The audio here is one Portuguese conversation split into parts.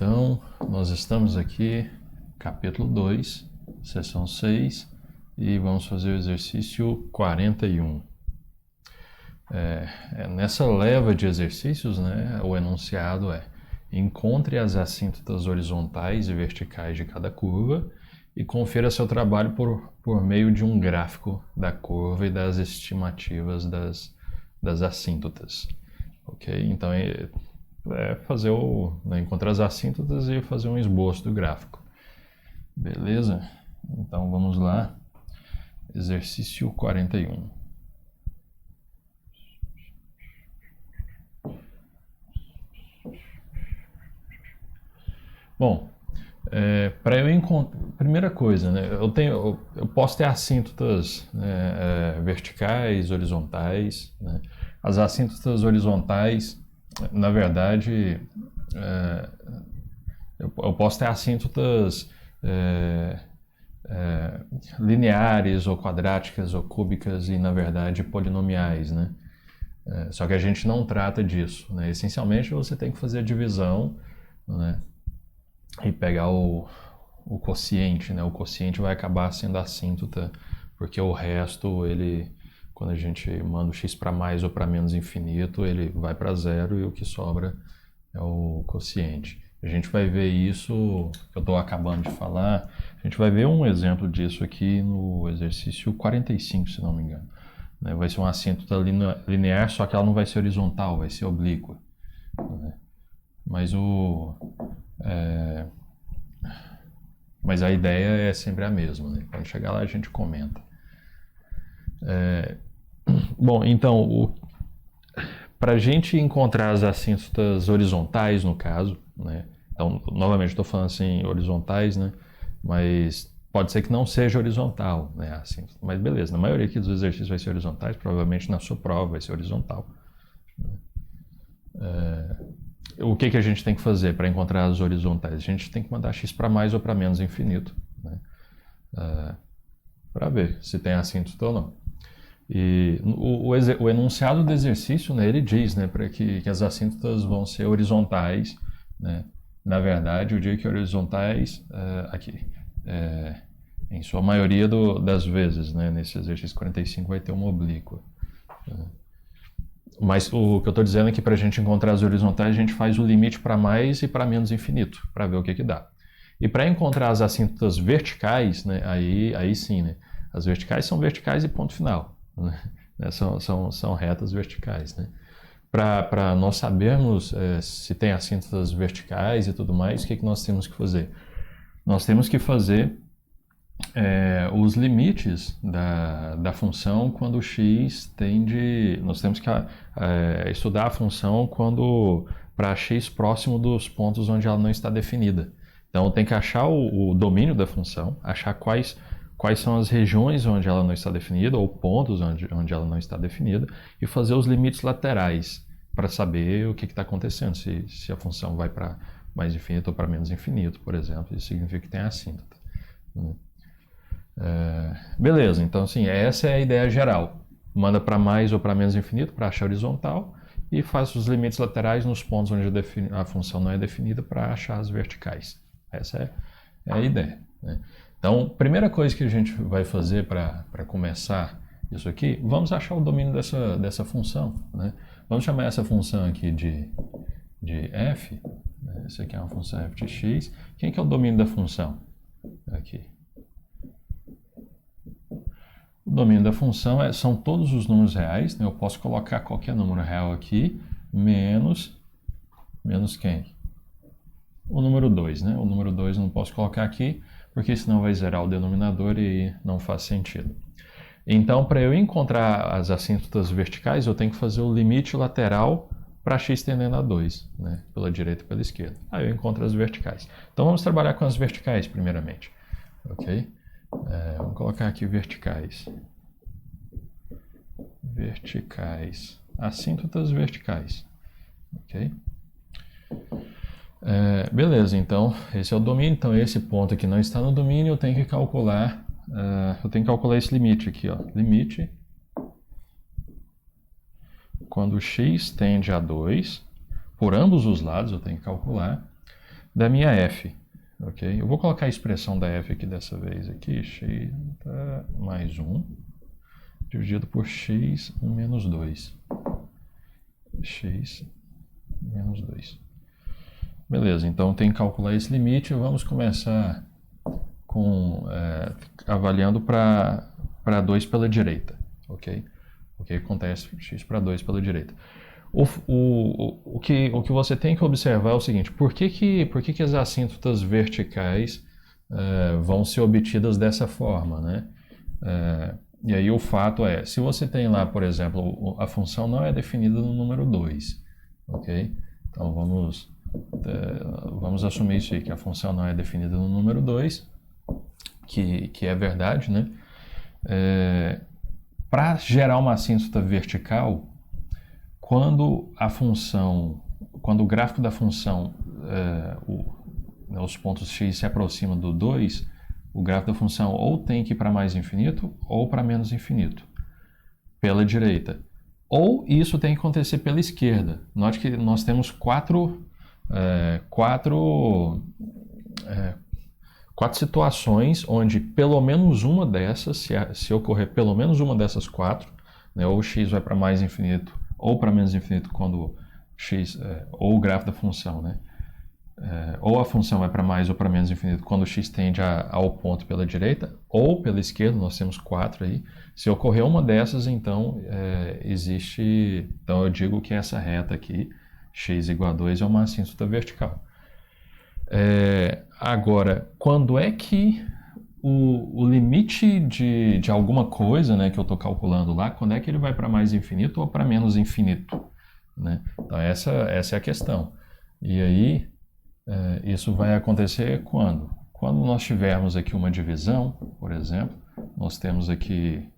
então, nós estamos aqui, capítulo 2, seção 6, e vamos fazer o exercício 41. Nessa leva de exercícios, né, o enunciado é: encontre as assíntotas horizontais e verticais de cada curva e confira seu trabalho por meio de um gráfico da curva e das estimativas das assíntotas. Ok? Então, fazer encontrar as assíntotas e fazer um esboço do gráfico. Beleza? Então, vamos lá. Exercício 41. Bom, para eu encontrar, primeira coisa, né, eu posso ter assíntotas verticais, horizontais, né? As assíntotas horizontais, na verdade, eu posso ter assíntotas lineares ou quadráticas ou cúbicas e, na verdade, polinomiais, né? Só que a gente não trata disso, né? Essencialmente, você tem que fazer a divisão, né, e pegar o quociente, né? O quociente vai acabar sendo assíntota, porque o resto, quando a gente manda o x para mais ou para menos infinito, ele vai para zero e o que sobra é o quociente. A gente vai ver isso, que eu estou acabando de falar, a gente vai ver um exemplo disso aqui no exercício 45, se não me engano. Vai ser uma assíntota linear, só que ela não vai ser horizontal, vai ser oblíqua. Mas a ideia é sempre a mesma, né? Quando chegar lá a gente comenta. Bom, então, para a gente encontrar as assíntotas horizontais, no caso, né? Então, novamente, estou falando assim, horizontais, né? Mas pode ser que não seja horizontal, né? Assíntota. Mas beleza, na maioria aqui dos exercícios vai ser horizontais, provavelmente na sua prova vai ser horizontal. O que a gente tem que fazer para encontrar as horizontais? A gente tem que mandar x para mais ou para menos infinito, né? Para ver se tem assíntota ou não. E o enunciado do exercício, né, ele diz, né, que as assíntotas vão ser horizontais, né? Na verdade, eu digo que horizontais em sua maioria das vezes, né, nesse exercício 45 vai ter uma oblíqua. Mas o que eu estou dizendo é que para a gente encontrar as horizontais, a gente faz o limite para mais e para menos infinito, para ver o que dá. E para encontrar as assíntotas verticais, né, aí sim, né, as verticais são verticais e ponto final, né, são retas verticais, né. Para nós sabermos se tem assíntotas verticais e tudo mais, o que nós temos que fazer? Nós temos que fazer os limites da função quando o x tende... Nós temos que estudar a função para x próximo dos pontos onde ela não está definida. Então, tem que achar o domínio da função, achar quais são as regiões onde ela não está definida, ou pontos onde ela não está definida, e fazer os limites laterais para saber o que está acontecendo, se a função vai para mais infinito ou para menos infinito, por exemplo. Isso significa que tem assíntota. Beleza, então assim, essa é a ideia geral. Manda para mais ou para menos infinito para achar horizontal e faz os limites laterais nos pontos onde a função não é definida para achar as verticais. Essa é a ideia, né? Então, primeira coisa que a gente vai fazer para começar isso aqui, vamos achar o domínio dessa função, né? Vamos chamar essa função aqui de f, né? Essa aqui é uma função f de x. Quem que é o domínio da função? Aqui. O domínio da função são todos os números reais, né? Eu posso colocar qualquer número real aqui, menos quem? O número 2, né? O número 2 eu não posso colocar aqui, porque senão vai zerar o denominador e não faz sentido. Então, para eu encontrar as assíntotas verticais, eu tenho que fazer o limite lateral para x tendendo a 2, né? Pela direita e pela esquerda. Aí eu encontro as verticais. Então, vamos trabalhar com as verticais primeiramente. Ok? Vamos colocar aqui verticais. Verticais. Assíntotas verticais. Ok? Beleza, então esse é o domínio. Então esse ponto aqui não está no domínio, eu tenho que calcular esse limite aqui, ó. Limite quando x tende a 2, por ambos os lados eu tenho que calcular, da minha f. Ok? Eu vou colocar a expressão da f aqui dessa vez, aqui, x mais 1, dividido por x menos 2. X menos 2. Beleza, então tem que calcular esse limite. Vamos começar com avaliando para 2 pela direita. Ok? O que acontece x para 2 pela direita. O que você tem que observar é o seguinte: por que as assíntotas verticais vão ser obtidas dessa forma, né? E aí o fato é, se você tem lá, por exemplo, a função não é definida no número 2, ok? Então vamos assumir isso aí, que a função não é definida no número 2, que é verdade, né? Para gerar uma assíntota vertical, quando o gráfico da função, os pontos x se aproximam do 2, o gráfico da função ou tem que ir para mais infinito ou para menos infinito, pela direita. Ou isso tem que acontecer pela esquerda. Note que nós temos quatro situações onde pelo menos uma dessas, se ocorrer pelo menos uma dessas quatro, né, ou x vai para mais infinito ou para menos infinito quando x, ou o gráfico da função, né? Ou a função vai para mais ou para menos infinito quando x tende ao ponto pela direita, ou pela esquerda, nós temos 4 aí. Se ocorrer uma dessas, então existe. Então eu digo que essa reta aqui, x igual a 2, é uma assíntota vertical. Agora, quando é que o limite de alguma coisa, né, que eu estou calculando lá, quando é que ele vai para mais infinito ou para menos infinito? Né? Então essa é a questão. E aí. Isso vai acontecer quando? Quando nós tivermos aqui uma divisão, por exemplo, nós temos aqui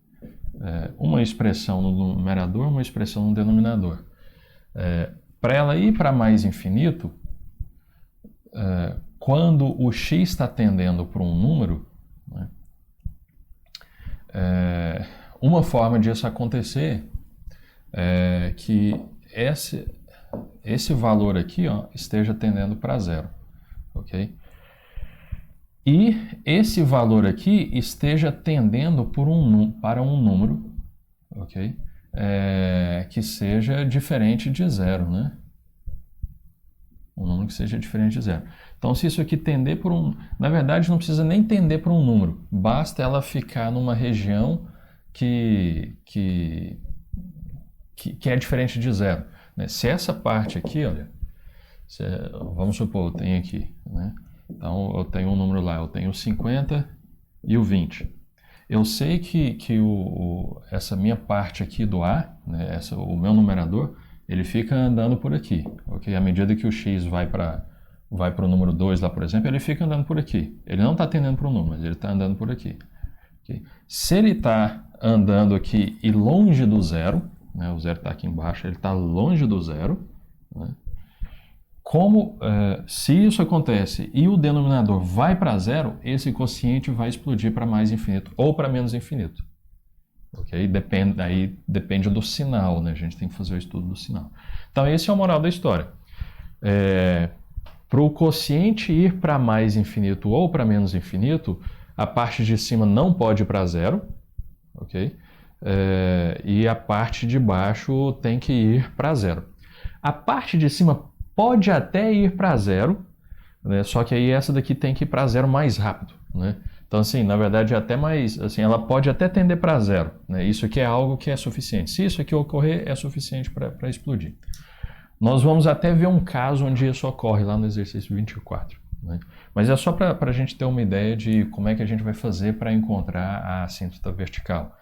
uma expressão no numerador, uma expressão no denominador. Para ela ir para mais infinito, quando o x está tendendo para um número, né, uma forma disso acontecer é que esse valor aqui, ó, esteja tendendo para 0, ok? E esse valor aqui esteja tendendo para um número, ok? Que seja diferente de 0, né? Um número que seja diferente de 0. Então, se isso aqui tender por um... Na verdade, não precisa nem tender para um número. Basta ela ficar numa região que é diferente de 0. Se essa parte aqui, olha, vamos supor, eu tenho aqui, né? Então eu tenho um número lá, eu tenho o 50 e o 20. Eu sei que essa minha parte aqui do A, né, o meu numerador, ele fica andando por aqui, ok? À medida que o x vai para o número 2 lá, por exemplo, ele fica andando por aqui. Ele não está tendendo para o número, mas ele está andando por aqui. Okay? Se ele está andando aqui e longe do 0, né, o 0 está aqui embaixo, ele está longe do 0, né? Se isso acontece e o denominador vai para 0, esse quociente vai explodir para mais infinito ou para menos infinito. Okay? Depende do sinal, né? A gente tem que fazer o estudo do sinal. Então esse é o moral da história. Para o quociente ir para mais infinito ou para menos infinito, a parte de cima não pode ir para 0, ok? E a parte de baixo tem que ir para 0. A parte de cima pode até ir para 0, né? Só que aí essa daqui tem que ir para 0 mais rápido, né? Então, assim, na verdade, até mais, assim, ela pode até tender para 0, né? Isso aqui é algo que é suficiente. Se isso aqui ocorrer, é suficiente para explodir. Nós vamos até ver um caso onde isso ocorre lá no exercício 24. Né? Mas é só para a gente ter uma ideia de como é que a gente vai fazer para encontrar a assíntota vertical.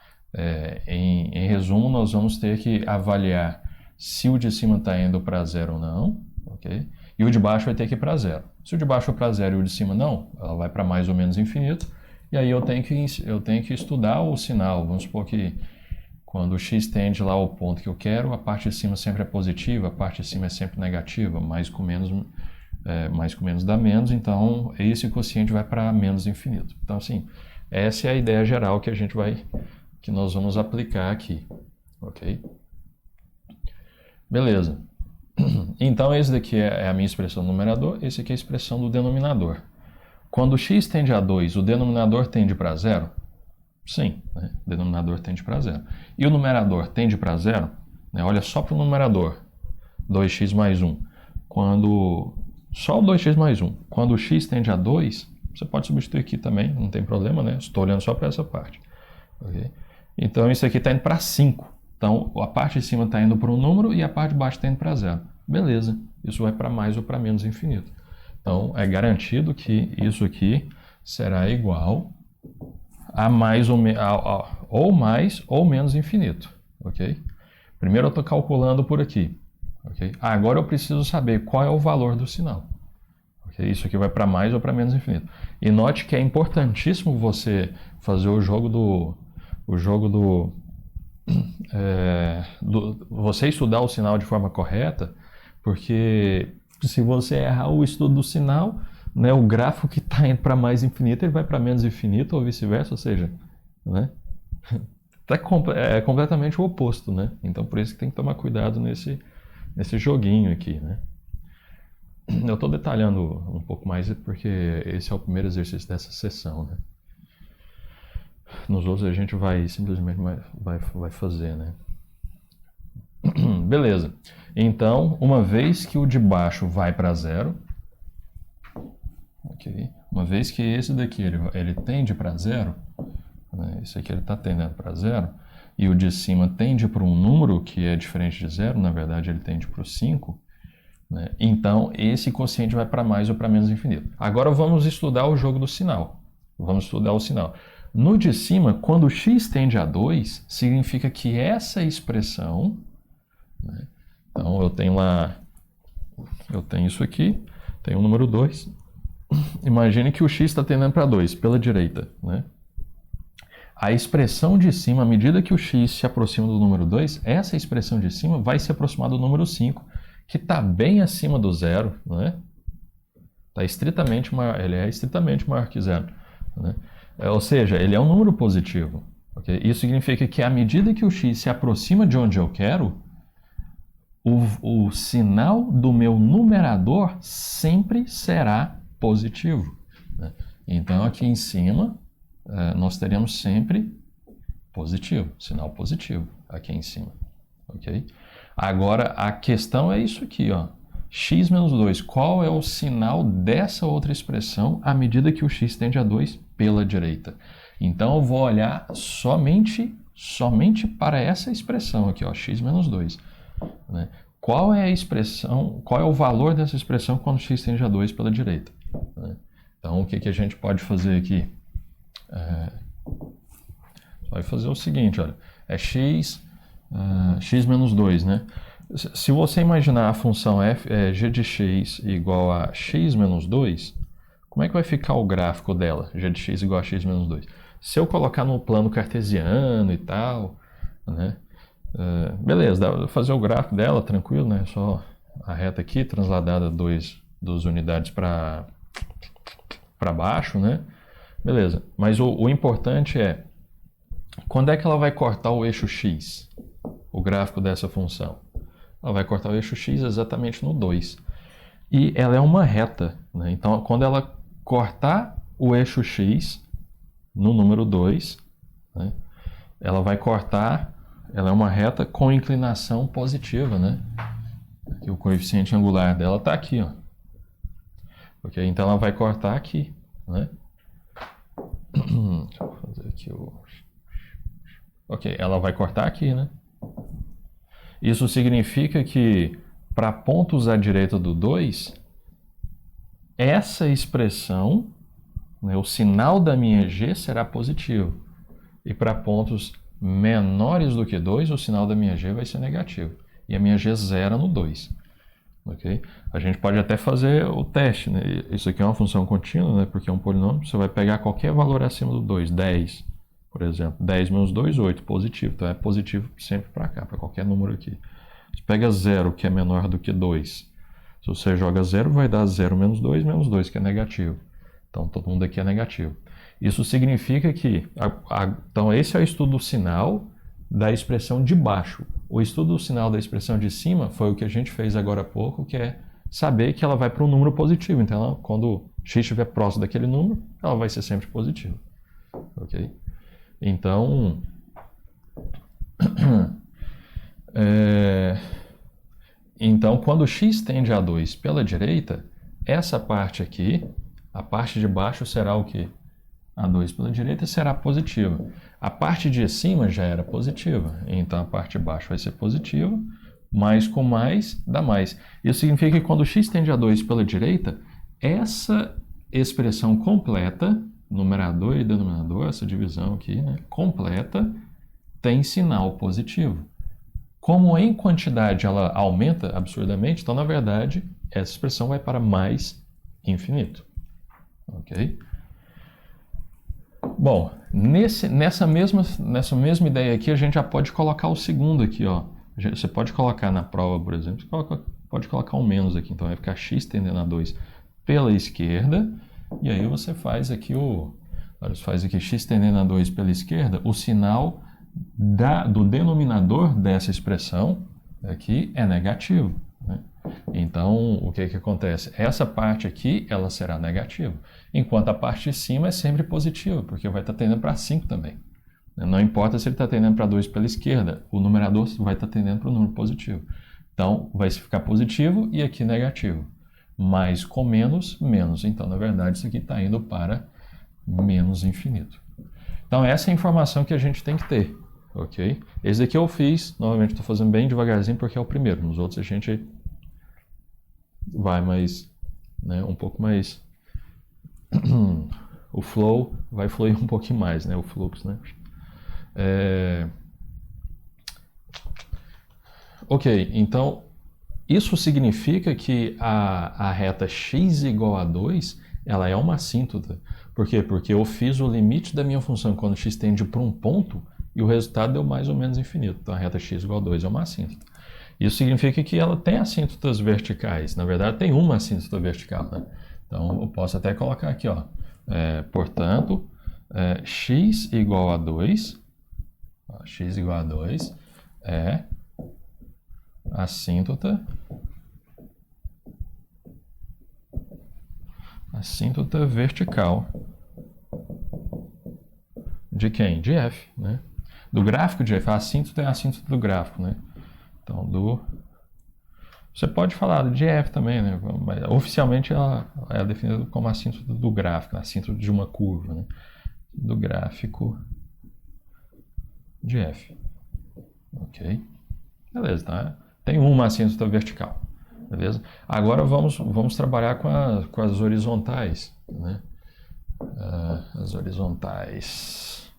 Em resumo, nós vamos ter que avaliar se o de cima está indo para 0 ou não, ok? E o de baixo vai ter que ir para 0. Se o de baixo for para 0 e o de cima não, ela vai para mais ou menos infinito, e aí eu tenho que estudar o sinal. Vamos supor que quando o x tende lá ao ponto que eu quero, a parte de cima sempre é positiva, a parte de cima é sempre negativa, mais com menos dá menos, então esse quociente vai para menos infinito. Então, assim, essa é a ideia geral que nós vamos aplicar aqui, ok? Beleza. Então, esse daqui é a minha expressão do numerador, esse aqui é a expressão do denominador. Quando x tende a 2, o denominador tende para zero? Sim, né? O denominador tende para zero. E o numerador tende para zero? Né? Olha só para o numerador, 2x mais 1. Só o 2x mais 1. Quando o x tende a 2, você pode substituir aqui também, não tem problema, né? Estou olhando só para essa parte. Okay? Então, isso aqui está indo para 5. Então, a parte de cima está indo para um número e a parte de baixo está indo para zero. Beleza, isso vai para mais ou para menos infinito. Então, é garantido que isso aqui será igual a mais ou mais ou menos infinito. Ok? Primeiro eu estou calculando por aqui. Okay? Agora eu preciso saber qual é o valor do sinal. Okay? Isso aqui vai para mais ou para menos infinito. E note que é importantíssimo você fazer o jogo do você estudar o sinal de forma correta, porque se você errar o estudo do sinal, né, o gráfico que está indo para mais infinito, ele vai para menos infinito ou vice-versa, ou seja, né, é completamente o oposto, né? Então por isso que tem que tomar cuidado nesse joguinho aqui, né? Eu estou detalhando um pouco mais porque esse é o primeiro exercício dessa sessão, né? Nos outros a gente vai simplesmente vai fazer, né? Beleza. Então, uma vez que o de baixo vai para zero, okay, uma vez que esse daqui ele tende para zero, né, esse aqui ele está tendendo para zero, e o de cima tende para um número que é diferente de zero, na verdade ele tende para o 5, né, então esse quociente vai para mais ou para menos infinito. Agora vamos estudar o jogo do sinal. Vamos estudar o sinal. No de cima, quando x tende a 2, significa que essa expressão, né, então eu tenho isso aqui, tenho o número 2. Imagine que o x está tendendo para 2, pela direita, né? A expressão de cima, à medida que o x se aproxima do número 2, essa expressão de cima vai se aproximar do número 5, que está bem acima do zero, né? Ele é estritamente maior que zero, né? Ou seja, ele é um número positivo. Okay? Isso significa que à medida que o x se aproxima de onde eu quero, o sinal do meu numerador sempre será positivo, né? Então aqui em cima nós teremos sempre positivo, sinal positivo aqui em cima, ok? Agora a questão é isso aqui, ó, x menos 2, qual é o sinal dessa outra expressão à medida que o x tende a 2 pela direita? Então eu vou olhar somente para essa expressão aqui, ó, x menos 2, né? Qual é a expressão, qual é o valor dessa expressão quando x tende a 2 pela direita, né? Então o que a gente pode fazer aqui? Vai fazer o seguinte, olha, é x menos 2, né? Se você imaginar a função g de x igual a x menos 2, como é que vai ficar o gráfico dela, g de x igual a x menos 2? Se eu colocar no plano cartesiano e tal, né? Beleza, dá pra fazer o gráfico dela, tranquilo, né? Só a reta aqui, transladada 2 unidades para baixo, né? Beleza, mas o importante é, quando é que ela vai cortar o eixo x? O gráfico dessa função. Ela vai cortar o eixo x exatamente no 2. E ela é uma reta, né? Então, quando ela cortar o eixo x no número 2, né, ela vai cortar, ela é uma reta com inclinação positiva, né? Aqui, o coeficiente angular dela está aqui, ó. Okay? Então, ela vai cortar aqui, né? Deixa eu fazer aqui o... Ok, ela vai cortar aqui, né? Isso significa que para pontos à direita do 2, essa expressão, né, o sinal da minha g será positivo. E para pontos menores do que 2, o sinal da minha g vai ser negativo. E a minha g zera no 2. Okay? A gente pode até fazer o teste, né? Isso aqui é uma função contínua, né? Porque é um polinômio. Você vai pegar qualquer valor acima do 2, 10, por exemplo. 10 menos 2, 8, positivo. Então é positivo sempre para cá, para qualquer número aqui. Você pega 0, que é menor do que 2. Se você joga 0, vai dar 0 menos 2, que é negativo. Então todo mundo aqui é negativo. Isso significa que... Então esse é o estudo do sinal da expressão de baixo. O estudo do sinal da expressão de cima foi o que a gente fez agora há pouco, que é saber que ela vai para um número positivo. Então, quando x estiver próximo daquele número, ela vai ser sempre positiva. Ok? Então, então, quando x tende a 2 pela direita, essa parte aqui, a parte de baixo será o quê? A 2 pela direita será positiva. A parte de cima já era positiva, então a parte de baixo vai ser positiva, mais com mais dá mais. Isso significa que quando x tende a 2 pela direita, essa expressão completa, numerador e denominador, essa divisão aqui, né, completa, tem sinal positivo. Como em quantidade ela aumenta absurdamente, então na verdade essa expressão vai para mais infinito. Ok? Bom, nessa mesma ideia aqui, a gente já pode colocar o segundo aqui, ó. Você pode colocar na prova, por exemplo, pode colocar um menos aqui, então vai ficar x tendendo a 2 pela esquerda, e aí você faz aqui x tendendo a 2 pela esquerda, o sinal do denominador dessa expressão aqui é negativo, né? Então, o que acontece? Essa parte aqui, ela será negativa, enquanto a parte de cima é sempre positiva, porque vai estar tendendo para 5 também. Não importa se ele está tendendo para 2 pela esquerda, o numerador vai estar tendendo para o número positivo. Então, vai ficar positivo e aqui negativo. Mais com menos, menos. Então, na verdade, isso aqui está indo para menos infinito. Então, essa é a informação que a gente tem que ter, ok? Esse daqui eu fiz, novamente estou fazendo bem devagarzinho porque é o primeiro. Nos outros a gente vai mais, né, um pouco mais, o flow vai fluir um pouquinho mais, né, o fluxo, né. Ok, então isso significa que a reta x igual a 2, ela é uma assíntota. Por quê? Porque eu fiz o limite da minha função quando x tende para um ponto e o resultado deu mais ou menos infinito. Então a reta x igual a 2 é uma assíntota. Isso significa que ela tem assíntotas verticais. Na verdade, tem uma assíntota vertical, né? Então, eu posso até colocar aqui, ó. Portanto, x igual a 2, x igual a 2 é assíntota vertical de quem? De f, né? Do gráfico de f. A assíntota é a assíntota do gráfico, né? Então, você pode falar de f também, né? Mas oficialmente ela é definida como assíntota do gráfico, assíntota de uma curva, né? Do gráfico de f. Ok? Beleza, tá? Tem uma assíntota vertical, beleza? Agora vamos trabalhar com as horizontais, né? As horizontais.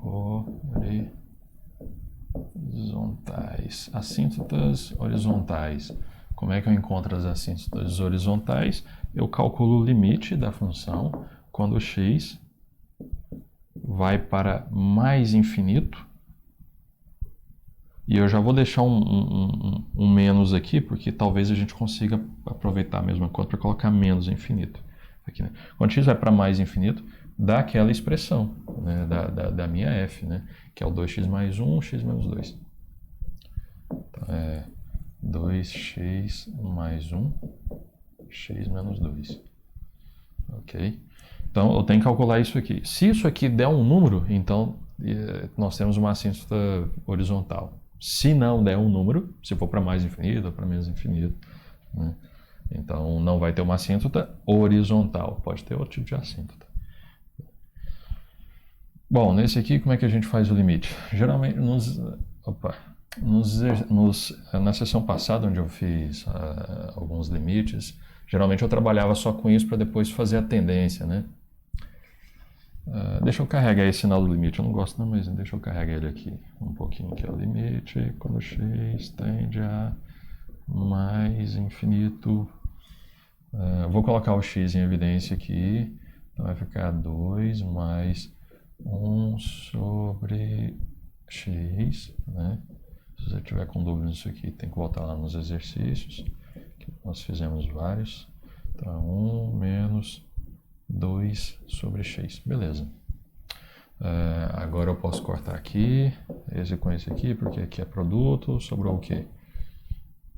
Horizontais. Assíntotas horizontais. Como é que eu encontro as assíntotas horizontais? Eu calculo o limite da função quando x vai para mais infinito. E eu já vou deixar um menos aqui, porque talvez a gente consiga aproveitar a mesma conta para colocar menos infinito. Aqui, né? Quando x vai para mais infinito, dá aquela expressão, né, da minha f, né, que é o 2x mais 1, x menos 2. Então, 2x mais 1, x menos 2. Ok? Então, eu tenho que calcular isso aqui. Se isso aqui der um número, então nós temos uma assíntota horizontal. Se não der um número, se for para mais infinito ou para menos infinito, né, então não vai ter uma assíntota horizontal. Pode ter outro tipo de assíntota. Bom, nesse aqui, como é que a gente faz o limite? Geralmente, na sessão passada, onde eu fiz alguns limites, geralmente eu trabalhava só com isso para depois fazer a tendência, né? Deixa eu carregar esse sinal do limite, eu não gosto não, mas deixa eu carregar ele aqui um pouquinho, que é o limite quando x tende a mais infinito. Vou colocar o x em evidência aqui, então vai ficar 2 mais 1 sobre x, né? Se você tiver com dúvida nisso aqui, tem que voltar lá nos exercícios, que nós fizemos vários. Então, 1 menos 2 sobre x. Beleza. Agora eu posso cortar aqui, esse com esse aqui, porque aqui é produto, sobrou o quê?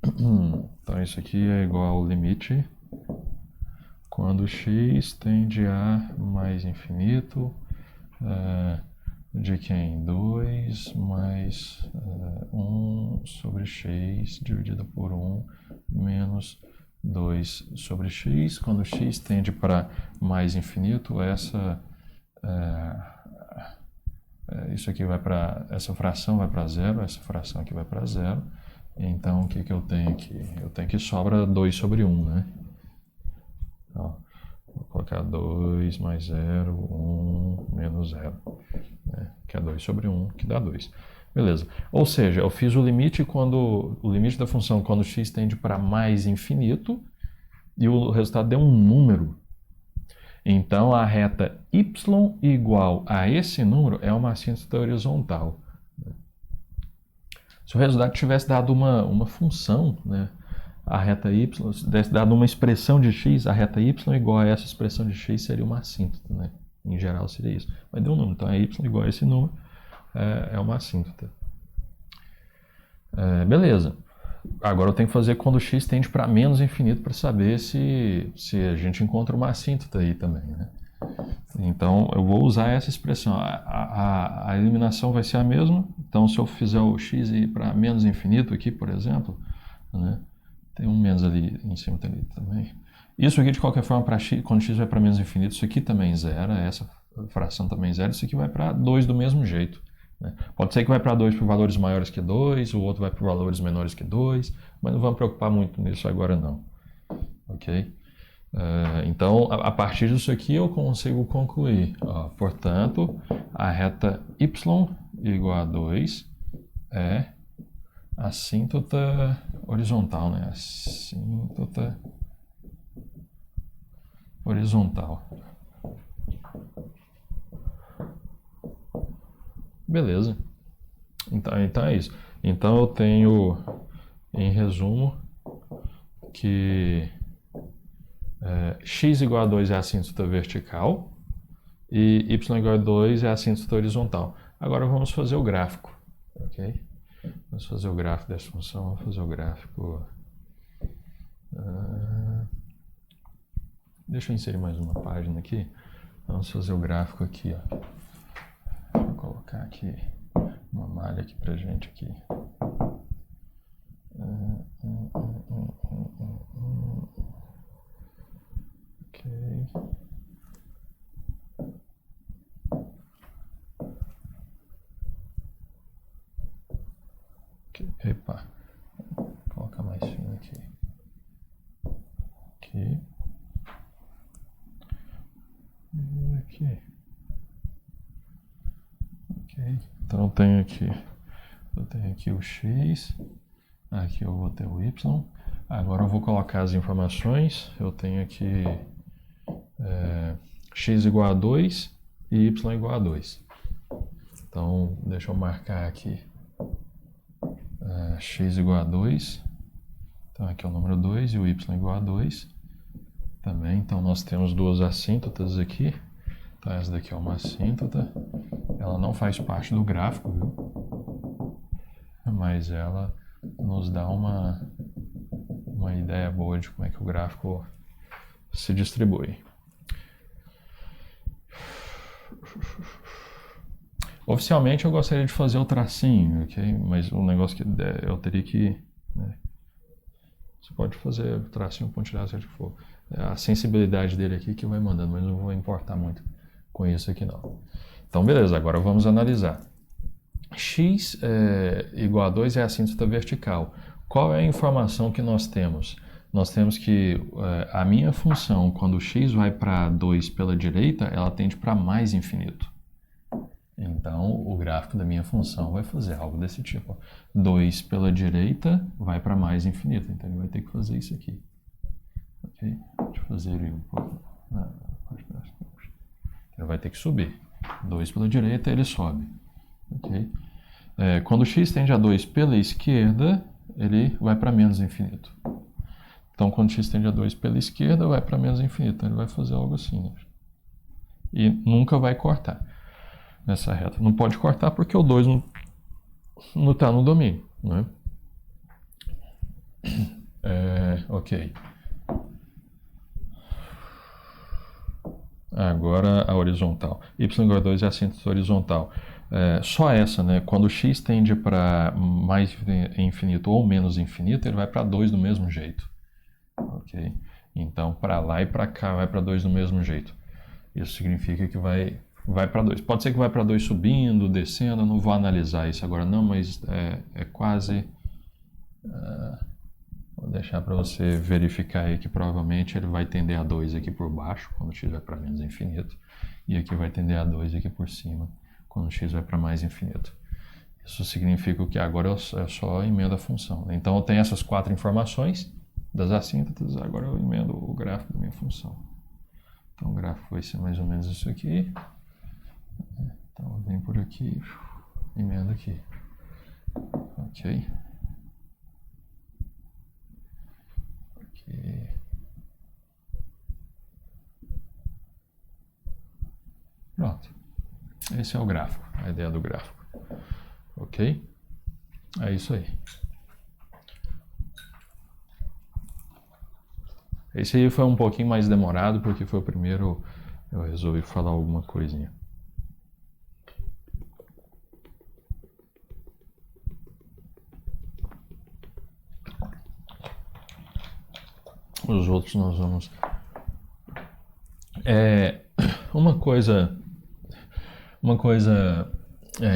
Então isso aqui é igual ao limite quando x tende a mais infinito de quem? 2 mais 1 sobre x dividido por 1 menos 2 sobre x. Quando x tende para mais infinito, isso aqui vai para, essa fração vai para zero, essa fração aqui vai para zero. Então, o que eu tenho aqui? Eu tenho que sobra 2 sobre 1, né? Então, vou colocar 2 mais 0, 1 menos 0, né? Que é 2 sobre 1, que dá 2. Beleza. Ou seja, eu fiz o limite da função quando x tende para mais infinito e o resultado deu um número. Então, a reta y igual a esse número é uma assíntota horizontal. Se o resultado tivesse dado uma função, né, a reta y, tivesse dado uma expressão de x, a reta y igual a essa expressão de x seria uma assíntota, né? Em geral seria isso. Mas deu um número, então é y igual a esse número, é uma assíntota. Beleza. Agora eu tenho que fazer quando x tende para menos infinito para saber se a gente encontra uma assíntota aí também, né? Então eu vou usar essa expressão. A eliminação vai ser a mesma. Então se eu fizer o x ir para menos infinito aqui, por exemplo, né? Tem um menos ali em cima também. Isso aqui de qualquer forma, quando x vai para menos infinito, isso aqui também zera, essa fração também zera, isso aqui vai para 2 do mesmo jeito. Né? Pode ser que vai para 2 por valores maiores que 2, o outro vai por valores menores que 2, mas não vamos preocupar muito nisso agora não. Ok? Então, a partir disso aqui eu consigo concluir. Portanto, a reta y igual a 2 é assíntota horizontal, né? Assíntota horizontal. Beleza. Então é isso. Então eu tenho, em resumo, que x igual a 2 é a assíntota vertical e y igual a 2 é a assíntota horizontal. Agora vamos fazer o gráfico. Ok? Vamos fazer o gráfico dessa função. Vamos fazer o gráfico. Deixa eu inserir mais uma página aqui. Vamos fazer o gráfico aqui, ó. Vou colocar aqui uma malha aqui pra gente aqui. Ok. Epa. Vou colocar mais fino aqui. Aqui. E aqui. Ok. Então eu tenho aqui o x. Aqui eu vou ter o y. Agora eu vou colocar as informações. Eu tenho aqui x igual a 2 e y igual a 2. Então deixa eu marcar aqui x igual a 2. Então aqui é o número 2 e o y igual a 2 também. Então nós temos duas assíntotas aqui. Então essa daqui é uma assíntota. Ela não faz parte do gráfico, viu? Mas ela nos dá uma ideia boa de como é que o gráfico se distribui. Oficialmente eu gostaria de fazer o tracinho, ok? Mas o negócio que eu teria que... Né? Você pode fazer o tracinho, pontilhado, seja o que for. A sensibilidade dele aqui que vai mandando, mas não vou importar muito com isso aqui não. Então beleza, agora vamos analisar. X igual a 2 é a assíntota vertical. Qual é a informação que nós temos? Nós temos que a minha função, quando x vai para 2 pela direita, ela tende para mais infinito. Então, o gráfico da minha função vai fazer algo desse tipo. 2 pela direita vai para mais infinito. Então, ele vai ter que fazer isso aqui. Ok? Deixa eu fazer ele um pouco. Ele vai ter que subir. 2 pela direita, ele sobe. Ok? Quando x tende a 2 pela esquerda, ele vai para menos infinito. Então, quando x tende a 2 pela esquerda, vai para menos infinito. Então, ele vai fazer algo assim. Né? E nunca vai cortar. nessa reta. Não pode cortar porque o 2 não está no domínio, né? Ok. Agora a horizontal. Y igual a 2 é a síntese horizontal. Só essa, né? Quando o x tende para mais infinito ou menos infinito, ele vai para 2 do mesmo jeito. Ok? Então, para lá e para cá vai para 2 do mesmo jeito. Isso significa que vai para 2. Pode ser que vai para 2 subindo, descendo, eu não vou analisar isso agora não, mas é quase... Vou deixar para você verificar aí que provavelmente ele vai tender a 2 aqui por baixo, quando x vai para menos infinito, e aqui vai tender a 2 aqui por cima, quando x vai para mais infinito. Isso significa que agora eu só emendo a função. Então eu tenho essas 4 informações das assíntotas, agora eu emendo o gráfico da minha função. Então o gráfico vai ser mais ou menos isso aqui. Então eu venho por aqui, emendo aqui. Ok. Pronto. Esse é o gráfico, a ideia do gráfico. Ok? É isso aí. Esse aí foi um pouquinho mais demorado, porque foi o primeiro, eu resolvi falar alguma coisinha. Os outros nós vamos... Uma coisa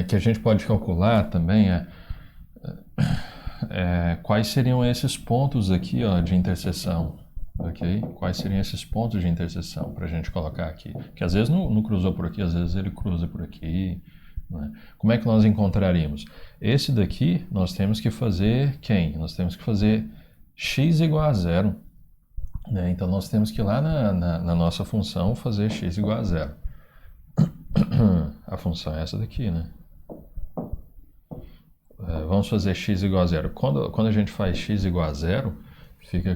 que a gente pode calcular também quais seriam esses pontos aqui, ó, de interseção, ok? Quais seriam esses pontos de interseção para a gente colocar aqui? Que às vezes não cruzou por aqui, às vezes ele cruza por aqui, né? Como é que nós encontraríamos? Esse daqui nós temos que fazer quem? Nós temos que fazer x igual a zero, né? Então nós temos que ir lá na nossa função fazer x igual a zero. A função é essa daqui, né? Vamos fazer x igual a zero. Quando a gente faz x igual a zero, fica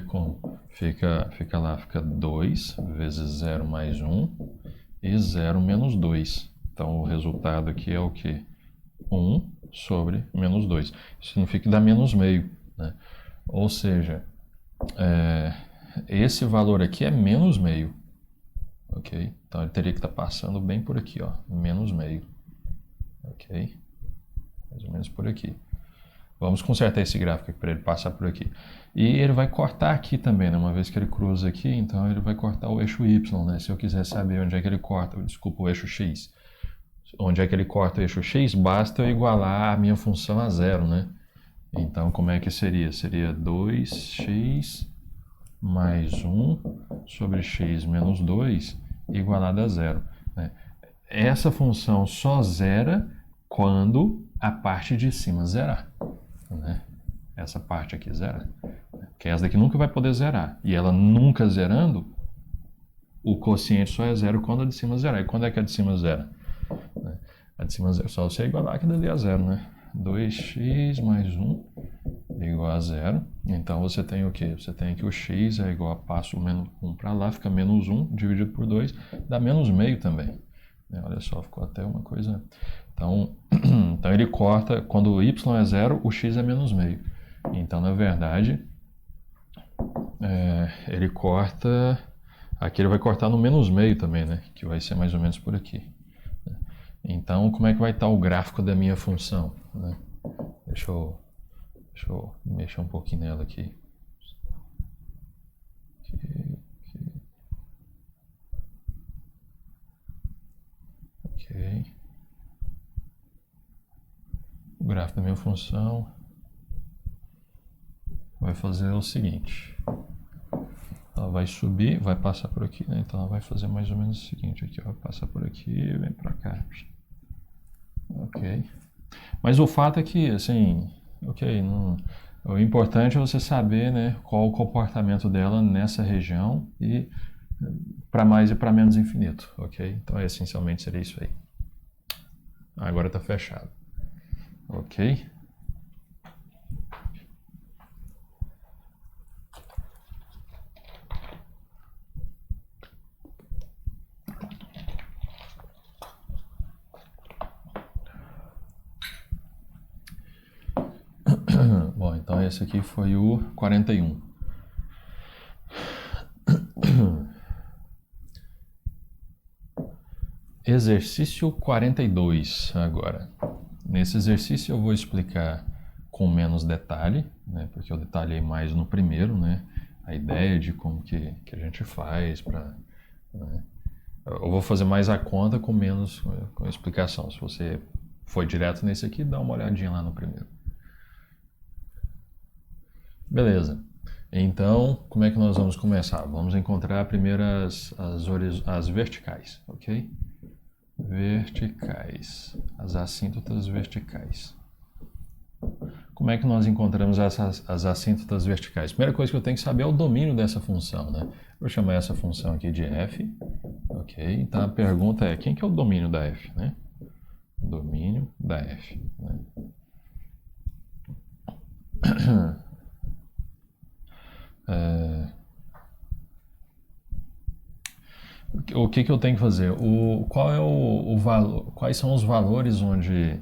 2 vezes 0 mais 1 e 0 menos 2. Então o resultado aqui é o quê? 1 sobre menos 2. Isso significa que dá menos meio, né? Ou seja, esse valor aqui é menos meio. Ok? Então ele teria que estar passando bem por aqui, ó, menos meio. Ok? Mais ou menos por aqui. Vamos consertar esse gráfico para ele passar por aqui. E ele vai cortar aqui também, né? Uma vez que ele cruza aqui, então ele vai cortar o eixo Y, né? Se eu quiser saber onde é que ele corta, desculpa, o eixo X. Onde é que ele corta o eixo X, basta eu igualar a minha função a zero, né? Então como é que seria? Seria 2x mais 1 sobre x menos 2 igualado a zero, né? Essa função só zera quando a parte de cima zerar, né? Essa parte aqui zera, porque essa daqui nunca vai poder zerar, e ela nunca zerando, o quociente só é zero quando a de cima zerar. E quando é que a de cima zera? A de cima zera, só você igualar que dali a zero, né? 2x mais 1 igual a zero. Então você tem o que? Você tem que o x é igual a passo menos 1 para lá, fica menos 1 dividido por 2, dá menos meio também. Olha só, ficou até uma coisa... Então ele corta, quando o y é zero, o x é menos meio. Então, na verdade, ele corta... Aqui ele vai cortar no menos meio também, né? Que vai ser mais ou menos por aqui. Então, como é que vai estar o gráfico da minha função, né? Deixa eu mexer um pouquinho nela aqui. Ok. O gráfico da minha função vai fazer o seguinte. Ela vai subir, vai passar por aqui, né? Então ela vai fazer mais ou menos o seguinte aqui, ó. Vai passar por aqui e vem pra cá. Ok. Mas o fato é que, assim, ok, o importante é você saber, né, qual o comportamento dela nessa região e para mais e para menos infinito, ok? Então, essencialmente seria isso aí. Agora está fechado, ok? esse aqui foi o 41. Exercício 42 agora. Nesse exercício eu vou explicar com menos detalhe, né, porque eu detalhei mais no primeiro, né, a ideia de como que a gente faz para... Né, eu vou fazer mais a conta com menos com explicação. Se você foi direto nesse aqui, dá uma olhadinha lá no primeiro. Beleza. Então, como é que nós vamos começar? Vamos encontrar primeiro as verticais, ok? Verticais, as assíntotas verticais. Como é que nós encontramos as assíntotas verticais? Primeira coisa que eu tenho que saber é o domínio dessa função, né? Vou chamar essa função aqui de f, ok? Então a pergunta é, quem que é o domínio da f, né? Domínio da f, né? O que eu tenho que fazer? Qual é o valor? Quais são os valores onde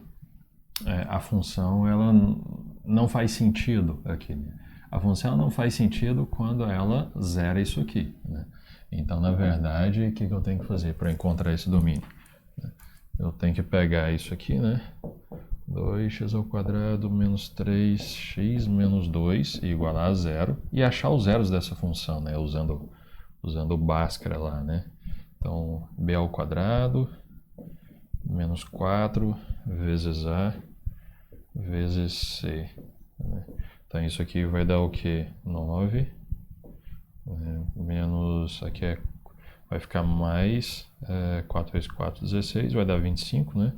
a função ela não faz sentido aqui, né? A função não faz sentido quando ela zera isso aqui, né? Então, na verdade, o que eu tenho que fazer para encontrar esse domínio? Eu tenho que pegar isso aqui, né? 2x² menos 3x menos 2 igual a 0 e achar os zeros dessa função, né? Usando o Bhaskara lá, né? Então, b² menos 4 vezes a vezes c, né? Então, isso aqui vai dar o quê? 9, né? Menos, aqui vai ficar mais 4 vezes 4, 16, vai dar 25, né?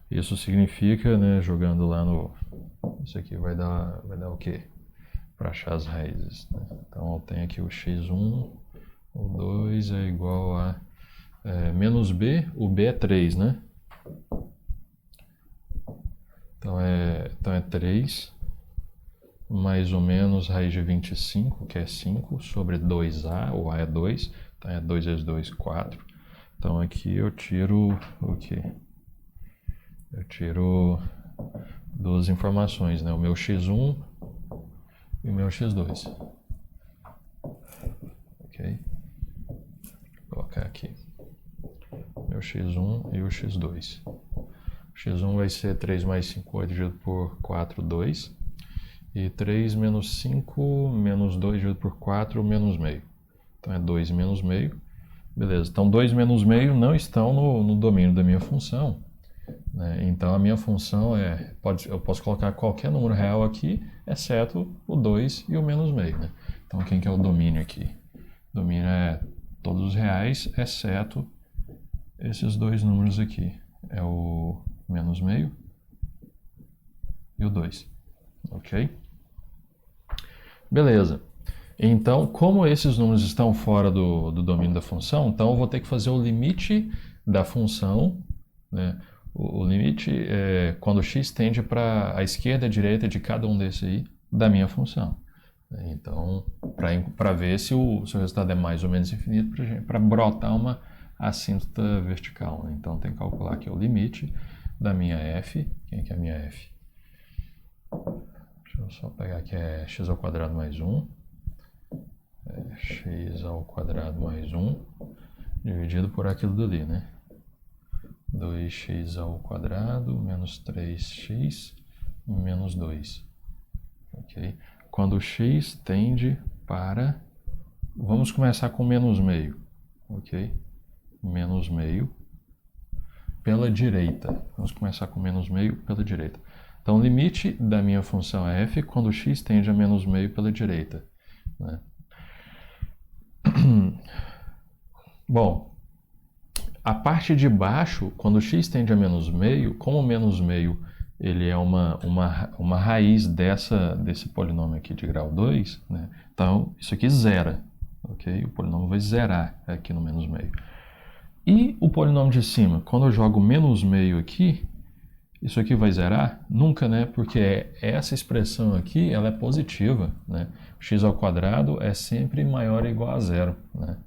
Isso significa, né, jogando lá no... Isso aqui vai dar o quê? Para achar as raízes, né? Então, eu tenho aqui o x1, o 2 é igual a menos b, o b é 3, né? Então é 3, mais ou menos raiz de 25, que é 5, sobre 2a, o a é 2, então é 2 vezes 2, 4. Então aqui eu tiro o quê? Eu tiro duas informações, né? O meu x1 e o meu x2. Ok? Vou colocar aqui. Meu x1 e o x2. O x1 vai ser 3 mais 5 dividido por 4, 2. E 3 menos 5 menos 2 dividido por 4, menos meio. Então é 2 menos meio. Beleza, então 2 menos meio não estão no domínio da minha função, né? Então a minha função eu posso colocar qualquer número real aqui, exceto o 2 e o menos meio, né? Então quem que é o domínio aqui? O domínio é todos os reais, exceto esses dois números aqui. É o menos meio e o 2. Ok? Beleza. Então, como esses números estão fora do domínio da função, então eu vou ter que fazer o limite da função, né? O limite é quando x tende para a esquerda e a direita de cada um desses aí da minha função. Então, para ver se o resultado é mais ou menos infinito, para brotar uma assíntota vertical, né? Então, tem que calcular aqui o limite da minha f. Quem é que é a minha f? Deixa eu só pegar aqui, é x² mais 1. X² mais 1 dividido por aquilo dali, né? 2x² menos 3x menos 2. Ok? Quando x tende para... Vamos começar com menos meio. Ok? Menos meio pela direita. Vamos começar com menos meio pela direita. Então, o limite da minha função é f quando x tende a menos meio pela direita, né? Bom, a parte de baixo, quando x tende a menos meio, como menos meio ele é uma raiz desse polinômio aqui de grau 2, né? Então, isso aqui zera, ok? O polinômio vai zerar aqui no menos meio. E o polinômio de cima, quando eu jogo menos meio aqui, isso aqui vai zerar? Nunca, né? Porque essa expressão aqui, ela é positiva, né? x² é sempre maior ou igual a zero, né?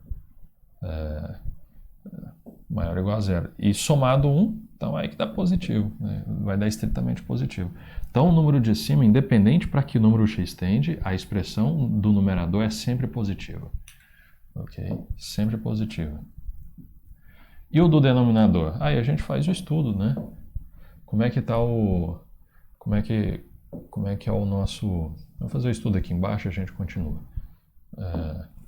Maior ou igual a zero. E somado 1, Então aí que dá positivo, né? Vai dar estritamente positivo. Então o número de cima, independente para que número x tende, a expressão do numerador é sempre positiva. Ok? Sempre positiva. E o do denominador? Aí a gente faz o estudo, né? Como é que está o... Como é que é o nosso... Vamos fazer o estudo aqui embaixo e a gente continua.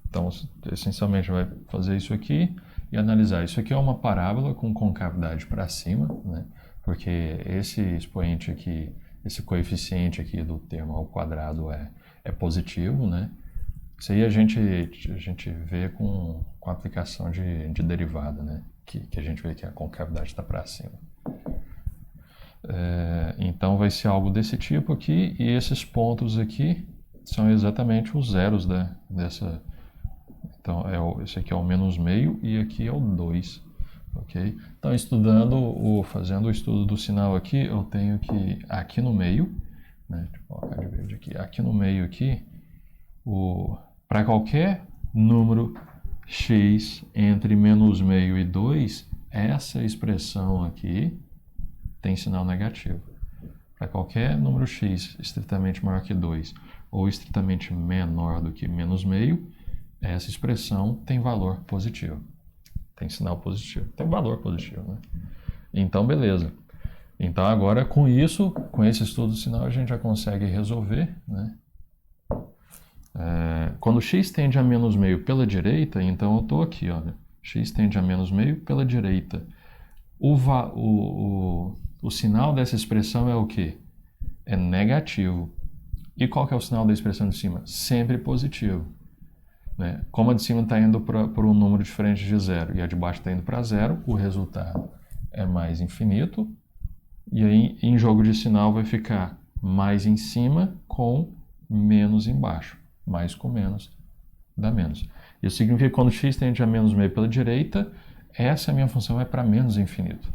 Então, essencialmente, vai fazer isso aqui e analisar. Isso aqui é uma parábola com concavidade para cima, né? Porque esse expoente aqui, esse coeficiente aqui do termo ao quadrado é positivo, né? Isso aí a gente vê com a aplicação de derivada, né? Que a gente vê que a concavidade está para cima. Então vai ser algo desse tipo aqui, e esses pontos aqui são exatamente os zeros dessa... Então, esse aqui é o menos meio e aqui é o 2, ok? Então, fazendo o estudo do sinal aqui, eu tenho que, aqui no meio, né, deixa eu colocar de verde aqui no meio aqui, para qualquer número x entre menos meio e 2, essa expressão aqui tem sinal negativo. Para qualquer número x estritamente maior que 2 ou estritamente menor do que menos meio, essa expressão tem valor positivo. Tem sinal positivo. Tem valor positivo, né? Então, beleza. Então, agora, com isso, com esse estudo do sinal, a gente já consegue resolver, né? Quando x tende a menos meio pela direita, então eu estou aqui, olha. X tende a menos meio pela direita. O sinal dessa expressão é o quê? É negativo. E qual que é o sinal da expressão de cima? Sempre positivo. Né? Como a de cima está indo por um número diferente de zero e a de baixo está indo para zero, o resultado é mais infinito. E aí, em jogo de sinal, vai ficar mais em cima com menos embaixo. Mais com menos dá menos. Isso significa que quando x tende a menos meio pela direita, essa minha função é para menos infinito.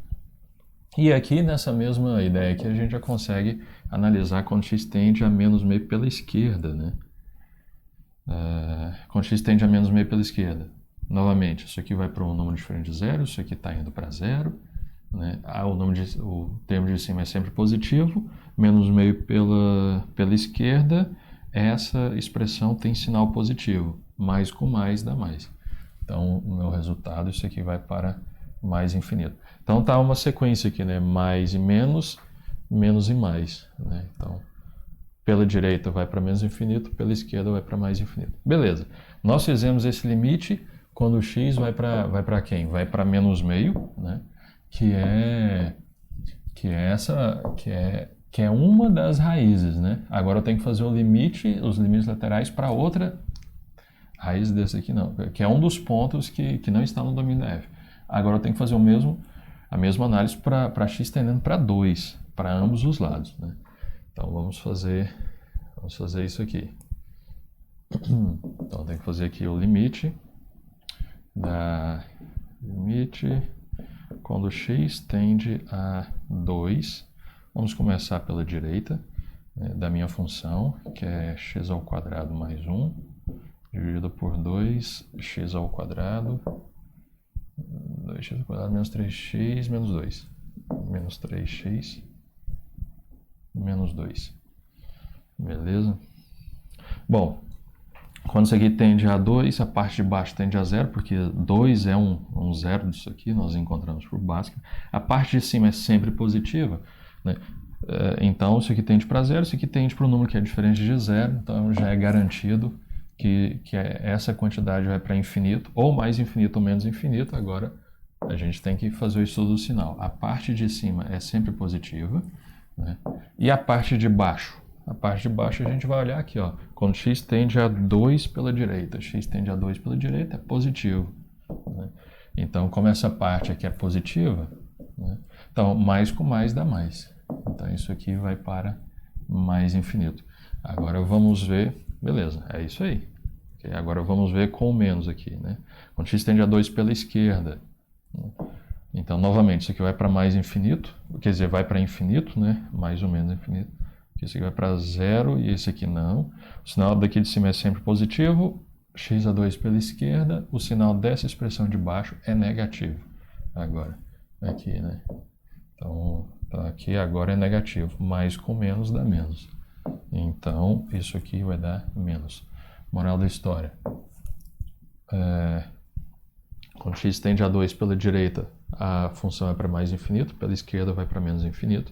E aqui, nessa mesma ideia aqui, a gente já consegue analisar quando x tende a menos meio pela esquerda, né? Quando x tende a menos meio pela esquerda. Novamente, isso aqui vai para um número diferente de zero, isso aqui está indo para zero. Né? O termo de cima é sempre positivo, menos meio pela esquerda, essa expressão tem sinal positivo. Mais com mais dá mais. Então, o meu resultado, isso aqui vai para mais infinito. Então, tá uma sequência aqui, né? Mais e menos, menos e mais. Né? Então, pela direita vai para menos infinito, pela esquerda vai para mais infinito. Beleza. Nós fizemos esse limite quando o x vai para quem? Vai para menos meio, né? Que é uma das raízes, né? Agora eu tenho que fazer os limites laterais para outra raiz desse aqui não, que é um dos pontos que não está no domínio da f. Agora eu tenho que fazer a mesma análise para x tendendo para 2, para ambos os lados, né? Então vamos fazer isso aqui. Então tem que fazer aqui o limite quando x tende a 2. Vamos começar pela direita, né, da minha função, que é x ao quadrado mais 1, dividido por 2, x ao quadrado, 2x ao quadrado menos 3x menos 2. Menos 3x menos 2. Beleza? Bom, quando isso aqui tende a 2, a parte de baixo tende a 0, porque 2 é um zero disso aqui, nós encontramos por Bhaskara. A parte de cima é sempre positiva, né? Então, isso aqui tende para 0, isso aqui tende para um número que é diferente de 0, então já é garantido que essa quantidade vai para infinito, ou mais infinito ou menos infinito. Agora, a gente tem que fazer o estudo do sinal. A parte de cima é sempre positiva, né? E a parte de baixo? A parte de baixo a gente vai olhar aqui, ó. Quando x tende a 2 pela direita, x tende a 2 pela direita é positivo, né? Então, como essa parte aqui é positiva, né? Então, mais com mais dá mais. Então, isso aqui vai para mais infinito. Agora vamos ver, beleza, é isso aí. Okay? Agora vamos ver com menos aqui, né? Quando x tende a 2 pela esquerda, né? Então, novamente, isso aqui vai para mais infinito, quer dizer, vai para infinito, né? Mais ou menos infinito. Esse aqui vai para 0 e esse aqui não. O sinal daqui de cima é sempre positivo, x a 2 pela esquerda, o sinal dessa expressão de baixo é negativo. Agora, aqui, né? Então, tá aqui agora é negativo. Mais com menos dá menos. Então, isso aqui vai dar menos. Moral da história. Quando x tende a 2 pela direita, a função é para mais infinito, pela esquerda vai para menos infinito.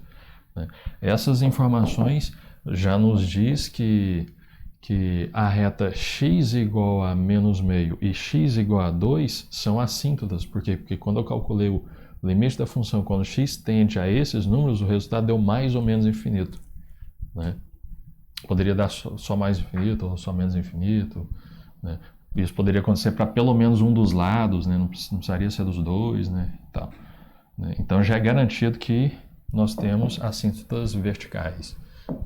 Né? Essas informações já nos diz que a reta x igual a menos meio e x igual a 2 são assíntotas. Por quê? Porque quando eu calculei o limite da função, quando x tende a esses números, o resultado deu mais ou menos infinito. Né? Poderia dar só mais infinito ou só menos infinito. Né? Isso poderia acontecer para pelo menos um dos lados, né? Não precisaria ser dos dois. Né? Tal, né? Então já é garantido que nós temos assíntotas verticais.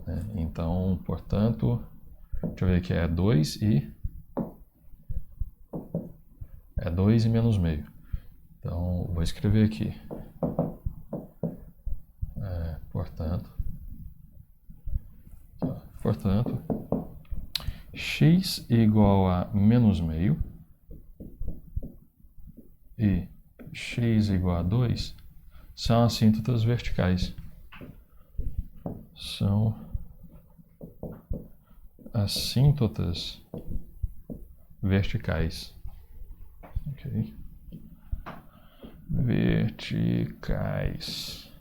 Né? Então, portanto, deixa eu ver aqui, é 2 e menos meio. Então, vou escrever aqui. Portanto, x igual a menos meio e x igual a 2 são assíntotas verticais. São assíntotas verticais. Ok? Verticais.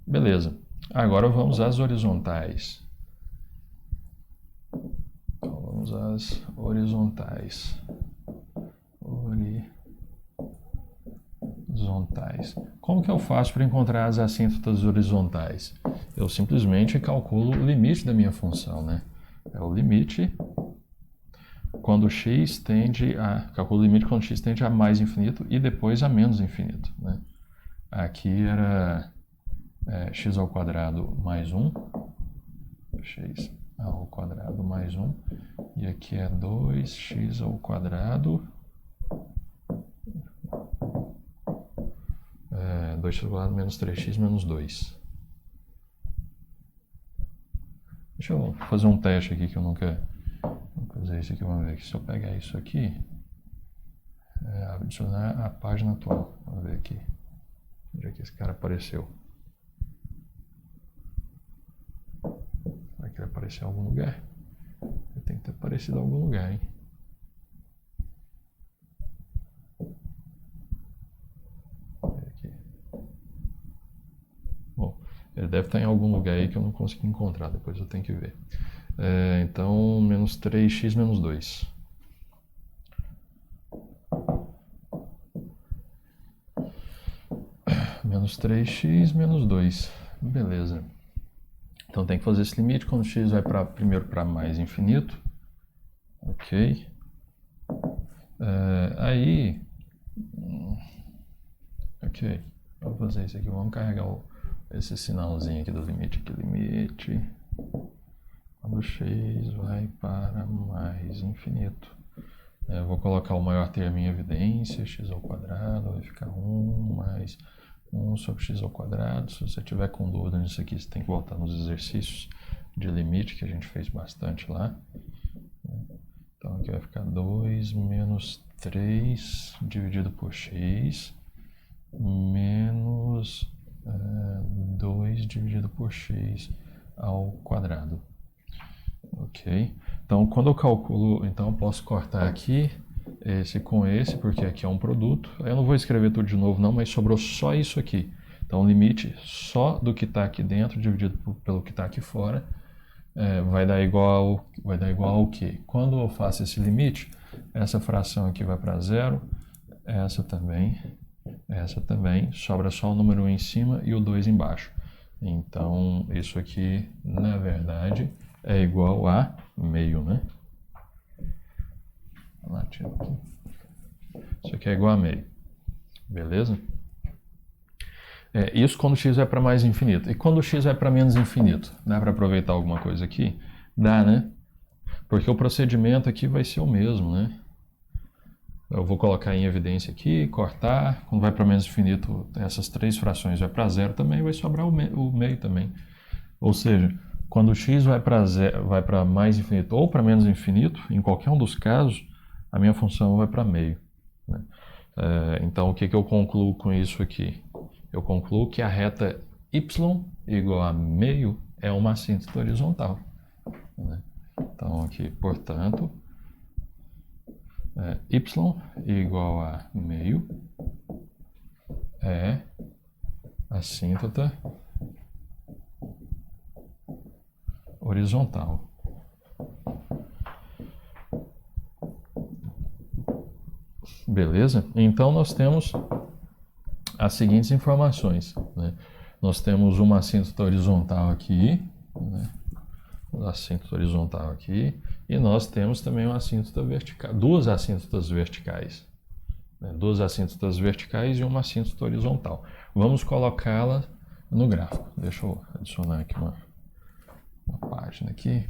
Beleza. Agora vamos às horizontais. Então, vamos às horizontais. Horizontais. Como que eu faço para encontrar as assíntotas horizontais? Eu simplesmente calculo o limite da minha função, né? É o limite quando x tende a... Calculo o limite quando x tende a mais infinito e depois a menos infinito, né? Aqui era x ao quadrado mais 1. X ao quadrado mais 1. E aqui é 2x ao quadrado... 2x ao quadrado menos 3x menos 2. Deixa eu fazer um teste aqui que eu nunca usei isso aqui. Vamos ver aqui. Se eu pegar isso aqui, adicionar a página atual. Vamos ver aqui. Onde é que esse cara apareceu? Será que ele apareceu em algum lugar? Ele tem que ter aparecido em algum lugar, hein? Ele deve estar em algum lugar aí que eu não consegui encontrar, depois eu tenho que ver. Então, menos 3x menos 2. Menos 3x menos 2. Beleza. Então tem que fazer esse limite quando x vai primeiro para mais infinito. Ok. Aí... Ok. Vamos fazer isso aqui. Vamos carregar esse sinalzinho aqui do limite. Aqui, limite quando x vai para mais infinito. Eu vou colocar o maior termo em evidência, x ao quadrado, vai ficar 1 mais 1 sobre x ao quadrado. Se você tiver com dúvida nisso aqui, você tem que voltar nos exercícios de limite, que a gente fez bastante lá. Então aqui vai ficar 2 menos 3 dividido por x, menos 2 dividido por x ao quadrado. Ok? Então, quando eu calculo, então eu posso cortar aqui esse com esse, porque aqui é um produto. Aí eu não vou escrever tudo de novo não, mas sobrou só isso aqui. Então, o limite só do que está aqui dentro dividido pelo que está aqui fora vai dar igual ao quê? Quando eu faço esse limite, essa fração aqui vai para zero, essa também, sobra só o número 1 em cima e o 2 embaixo. Então, isso aqui, na verdade, é igual a meio, né? Vamos lá, tira aqui. Isso aqui é igual a meio. Beleza? Isso quando x vai para mais infinito. E quando x vai para menos infinito? Dá para aproveitar alguma coisa aqui? Dá, né? Porque o procedimento aqui vai ser o mesmo, né? Eu vou colocar em evidência aqui, cortar. Quando vai para menos infinito, essas três frações vai para zero também, vai sobrar o meio também. Ou seja, quando x vai para mais infinito ou para menos infinito, em qualquer um dos casos, a minha função vai para meio. Né? Então, o que eu concluo com isso aqui? Eu concluo que a reta y igual a meio é uma assíntota horizontal, né? Então, aqui, portanto, y igual a meio é assíntota horizontal. Beleza? Então, nós temos as seguintes informações, né? Nós temos uma assíntota horizontal aqui, né? Assíntota horizontal aqui, e nós temos também uma assíntota vertical, duas assíntotas verticais, né? Duas assíntotas verticais e uma assíntota horizontal. Vamos colocá-la no gráfico. Deixa eu adicionar aqui uma página aqui.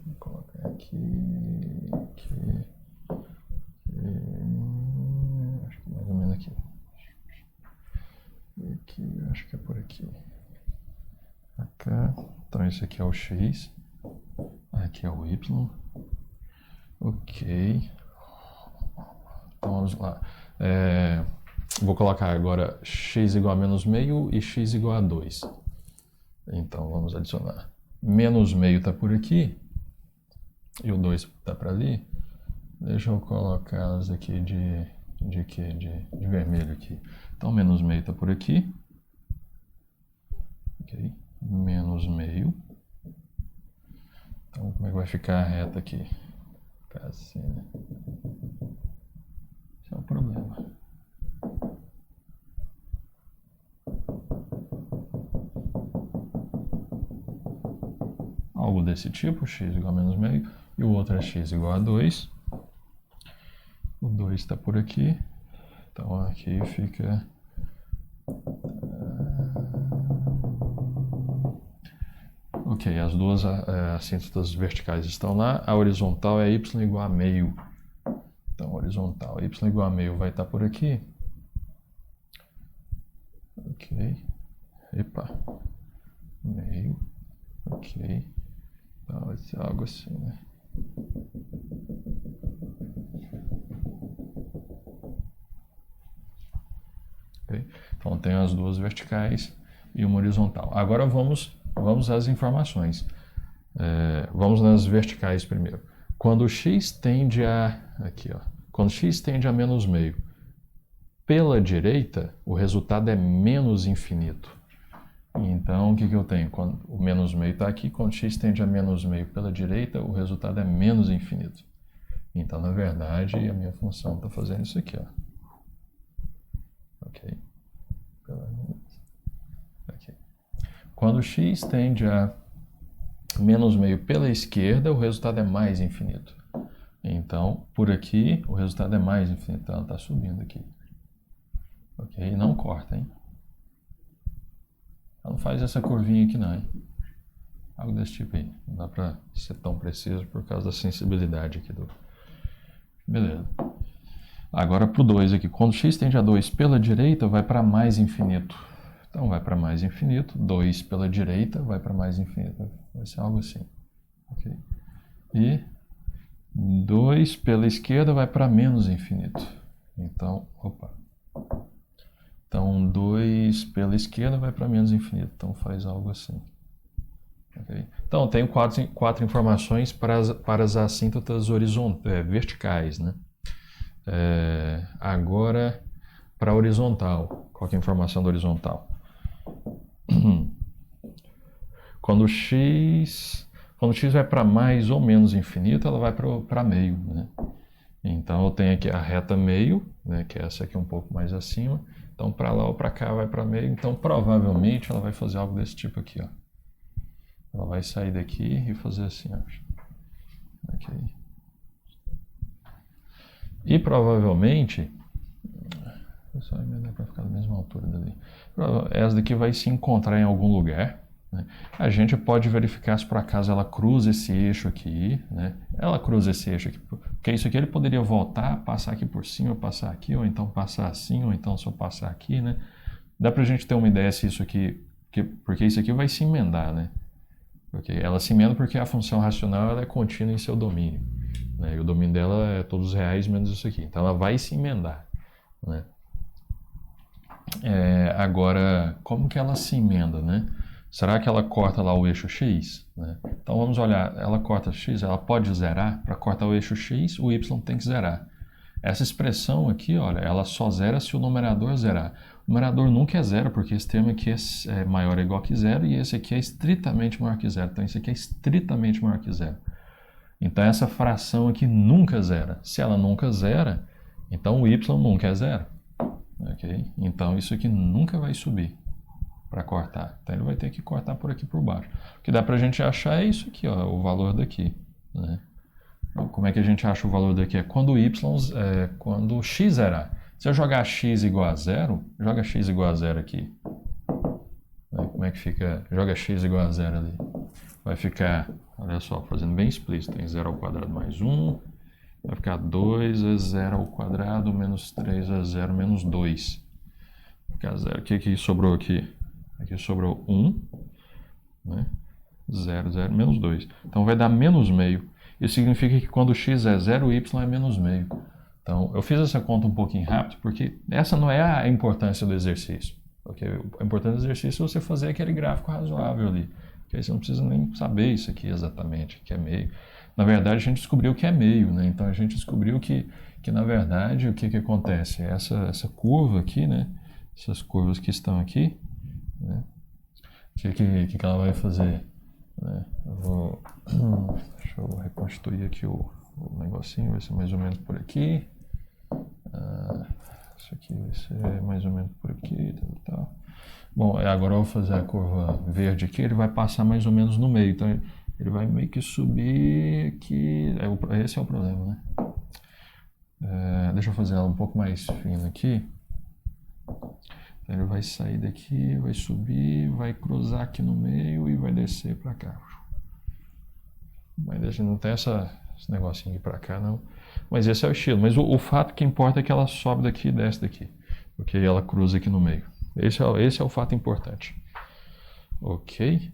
Vou colocar aqui, acho que mais ou menos aqui. Aqui, acho que é por aqui. Cá. Então esse aqui é o X. Aqui é o Y. Ok. Então vamos lá. Vou colocar agora x igual a menos meio e x igual a 2. Então vamos adicionar. Menos meio está por aqui. E o 2 está para ali. Deixa eu colocá-las aqui de vermelho aqui. Então menos meio está por aqui. Ok. Menos meio. Então como é que vai ficar a reta aqui? Ficar assim, né? Esse é o problema. Algo desse tipo, x igual a menos meio, e o outro é x igual a 2. O 2 está por aqui, então aqui fica... Ok, as duas assíntotas verticais estão lá, a horizontal é y igual a meio. Então, horizontal, y igual a meio vai estar por aqui. Ok, epa, meio, ok. Então, vai ser algo assim, né? Okay. Então, tem as duas verticais e uma horizontal. Agora vamos às informações. Vamos nas verticais primeiro. Quando x tende a... Aqui, ó. Quando x tende a menos meio, pela direita, o resultado é menos infinito. Então, o que eu tenho? Quando o menos meio está aqui, quando x tende a menos meio pela direita, o resultado é menos infinito. Então, na verdade, a minha função está fazendo isso aqui, ó. Ok. Aqui. Quando x tende a menos meio pela esquerda, o resultado é mais infinito. Então, por aqui, o resultado é mais infinito. Então, ela está subindo aqui. Ok? Não corta, hein? Ela não faz essa curvinha aqui, não, hein? Algo desse tipo aí. Não dá para ser tão preciso por causa da sensibilidade aqui do... Beleza. Agora para o 2 aqui. Quando x tende a 2 pela direita, vai para mais infinito. Então, vai para mais infinito. 2 pela direita, vai para mais infinito. Vai ser algo assim. Ok? E 2 pela esquerda vai para menos infinito. Então, opa. Então, 2 pela esquerda vai para menos infinito. Então, faz algo assim. Okay? Então, eu tenho quatro informações para as assíntotas verticais, né? Agora, para a horizontal. Qual que é a informação da horizontal? Quando x vai para mais ou menos infinito, ela vai para meio, né? Então, eu tenho aqui a reta meio, né, que é essa aqui um pouco mais acima. Então, para lá ou para cá vai para meio. Então, provavelmente, ela vai fazer algo desse tipo aqui, ó. Ela vai sair daqui e fazer assim, ó. Ok. E provavelmente, só emendar para ficar da mesma altura dali. Essa daqui vai se encontrar em algum lugar, né? A gente pode verificar se por acaso ela cruza esse eixo aqui, né? Ela cruza esse eixo aqui, porque isso aqui ele poderia voltar, passar aqui por cima, passar aqui, ou então passar assim, ou então só passar aqui, né? Dá pra gente ter uma ideia se isso aqui, porque isso aqui vai se emendar, né? Porque ela se emenda porque a função racional ela é contínua em seu domínio. né? E o domínio dela é todos os reais menos isso aqui. Então ela vai se emendar, né? Agora, como que ela se emenda, né? Será que ela corta lá o eixo X? Né? Então vamos olhar, ela corta X, ela pode zerar? Para cortar o eixo X, o Y tem que zerar. Essa expressão aqui, olha, ela só zera se o numerador zerar. O numerador nunca é zero, porque esse termo aqui é maior ou igual que zero, e esse aqui é estritamente maior que zero. Então esse aqui é estritamente maior que zero. Então essa fração aqui nunca zera. Se ela nunca zera, então o Y nunca é zero. Okay? Então isso aqui nunca vai subir para cortar. Então ele vai ter que cortar por aqui por baixo. O que dá para a gente achar é isso aqui, ó, o valor daqui. Né? Então, como é que a gente acha o valor daqui? É quando o quando x zerar. Se eu jogar x igual a zero, joga x igual a zero aqui. Como é que fica? Joga x igual a zero ali. Vai ficar, olha só, fazendo bem explícito, tem 0 ao quadrado mais 1. Vai ficar 2 a 0 ao quadrado menos 3 a 0 menos 2. Vai ficar 0. O que sobrou aqui? Aqui sobrou 1. Né? 0, 0, menos 2. Então vai dar menos meio. Isso significa que quando x é 0, o y é menos meio. Então eu fiz essa conta um pouquinho rápido, porque essa não é a importância do exercício. Okay? A importância do exercício é você fazer aquele gráfico razoável ali. Porque aí você não precisa nem saber isso aqui exatamente, que é meio. Na verdade, a gente descobriu que é meio, né? Então a gente descobriu que na verdade, o que acontece? Essa curva aqui, né? Essas curvas que estão aqui, né? O que ela vai fazer? Né? Deixa eu reconstituir aqui o negocinho, vai ser mais ou menos por aqui. Isso aqui vai ser mais ou menos por aqui, tal. Bom, agora eu vou fazer a curva verde aqui, ele vai passar mais ou menos no meio, então ele vai meio que subir aqui, esse é o problema, né? Deixa eu fazer ela um pouco mais fina aqui. Então ele vai sair daqui, vai subir, vai cruzar aqui no meio e vai descer para cá. Mas não tem esse negocinho aqui para cá, não. Mas esse é o estilo. Mas o fato que importa é que ela sobe daqui e desce daqui. Porque ela cruza aqui no meio. Esse é o fato importante. Ok?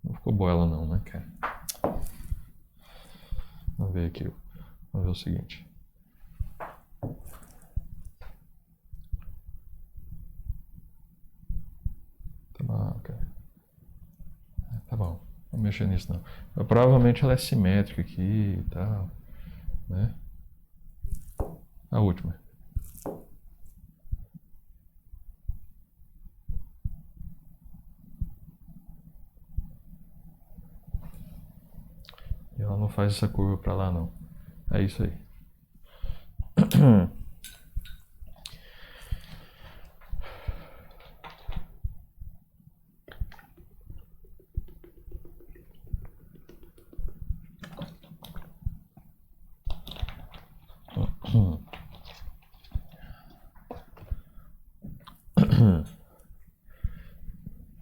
Não ficou boa ela não, né, cara? Vamos ver aqui. Vamos ver o seguinte. Tá bom, cara. Tá bom. Não vou mexer nisso não. Mas, provavelmente ela é simétrica aqui e tal. Né? A última. E ela não faz essa curva para lá não. É isso aí.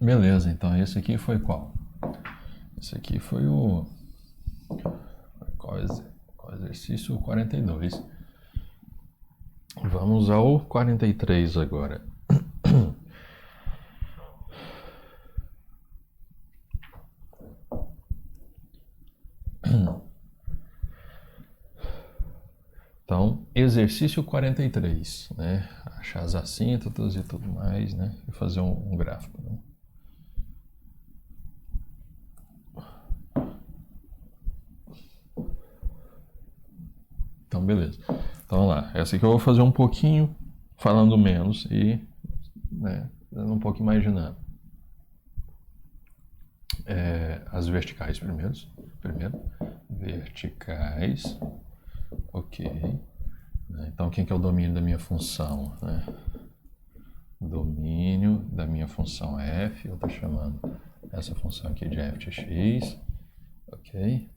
Beleza, então esse aqui foi qual? Esse aqui foi qual exercício 42. Vamos ao 43 agora. Então, exercício 43, né? Achar as assíntotas e tudo mais, né? E fazer um gráfico, né? Então, beleza. Então, vamos lá. Essa aqui eu vou fazer um pouquinho falando menos e, né, dando um pouco imaginando. As verticais primeiro. Verticais. Ok. Então, quem que é o domínio da minha função? Né? Domínio da minha função f, eu estou chamando essa função aqui de f de x. Ok.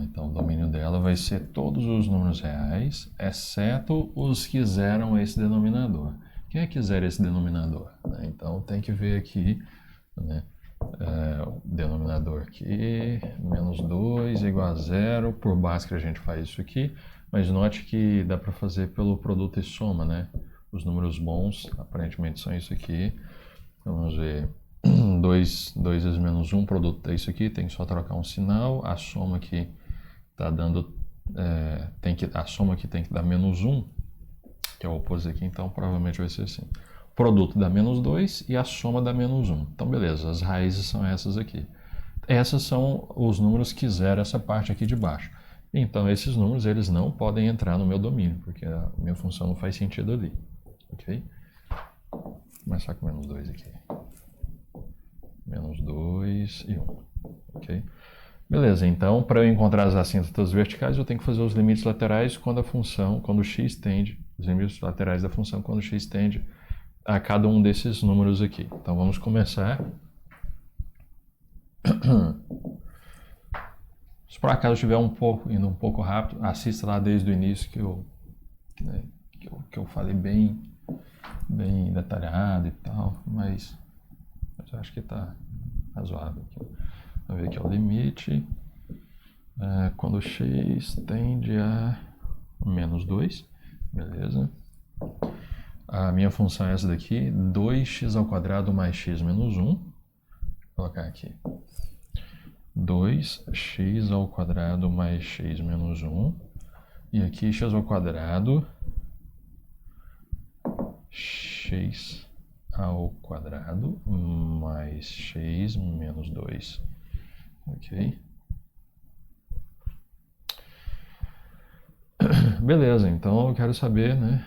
Então, o domínio dela vai ser todos os números reais, exceto os que zeram esse denominador. Quem é que zera esse denominador? Então, tem que ver aqui, né? O denominador aqui, menos 2 igual a 0. Por Bhaskara a gente faz isso aqui, mas note que dá para fazer pelo produto e soma, né? Os números bons, aparentemente, são isso aqui. Vamos ver. 2 vezes menos 1, produto é isso aqui, tem que só trocar um sinal, a soma aqui está dando, a soma aqui tem que dar menos 1, que é o oposto aqui, então provavelmente vai ser assim. O produto dá menos 2 e a soma dá menos 1. Então beleza, as raízes são essas aqui. Essas são os números que zeram essa parte aqui de baixo. Então esses números eles não podem entrar no meu domínio, porque a minha função não faz sentido ali. Ok? Vou começar com menos 2 aqui. Menos 2 e 1. Ok? Beleza, então para eu encontrar as assíntotas verticais eu tenho que fazer os limites laterais quando a função, quando x tende, os limites laterais da função quando x tende a cada um desses números aqui. Então vamos começar. Se por acaso estiver indo um pouco rápido, assista lá desde o início que eu falei bem detalhado e tal, mas eu acho que está razoável aqui. Vamos ver aqui o limite quando x tende a menos 2, beleza? A minha função é essa daqui, 2x² mais x menos 1. Vou colocar aqui 2x² mais x menos 1. E aqui x² mais x menos 2. Ok? Beleza, então eu quero saber, né,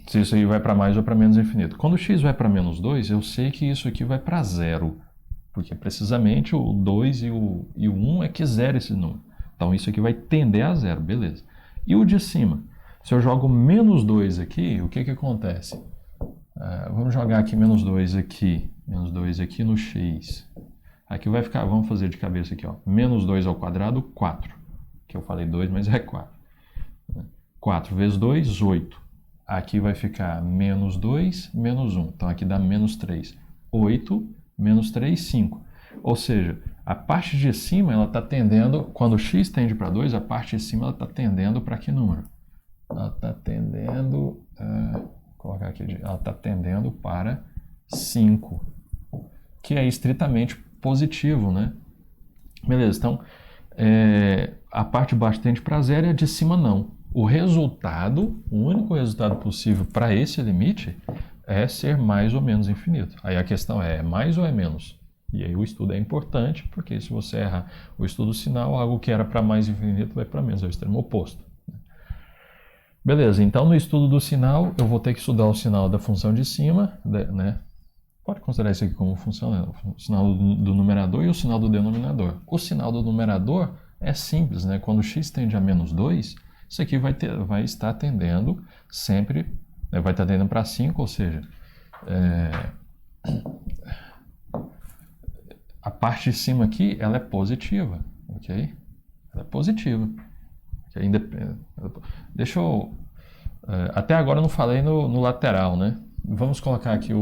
se isso aí vai para mais ou para menos infinito. Quando x vai para menos 2, eu sei que isso aqui vai para zero, porque precisamente o 2 e o 1 é que zera esse número. Então isso aqui vai tender a zero, beleza. E o de cima? Se eu jogo menos 2 aqui, o que acontece? Vamos jogar aqui menos 2 aqui no x. Aqui vai ficar, vamos fazer de cabeça aqui, ó, menos 2², 4. Que eu falei 2, mas é 4. 4 vezes 2, 8. Aqui vai ficar menos 2, menos 1. Então aqui dá menos 3. 8, menos 3, 5. Ou seja, a parte de cima ela está tendendo, quando o x tende para 2, a parte de cima ela está tendendo para que número? Ela está tendendo, vou colocar aqui, ela está tendendo para 5, que é estritamente positivo, né? Beleza, então a parte de baixo tende para zero e a de cima não. O único resultado possível para esse limite é ser mais ou menos infinito. Aí a questão é mais ou é menos? E aí o estudo é importante, porque se você errar o estudo sinal, algo que era para mais infinito vai para menos, é o extremo oposto. Beleza, então no estudo do sinal, eu vou ter que estudar o sinal da função de cima, né? Pode considerar isso aqui como função, né? O sinal do numerador e o sinal do denominador. O sinal do numerador é simples, né? Quando x tende a menos 2, isso aqui vai estar tendendo sempre, né? Vai estar tendendo para 5, ou seja, a parte de cima aqui, ela é positiva, ok? Ela é positiva. Okay? Deixa eu... até agora eu não falei no lateral, né? Vamos colocar aqui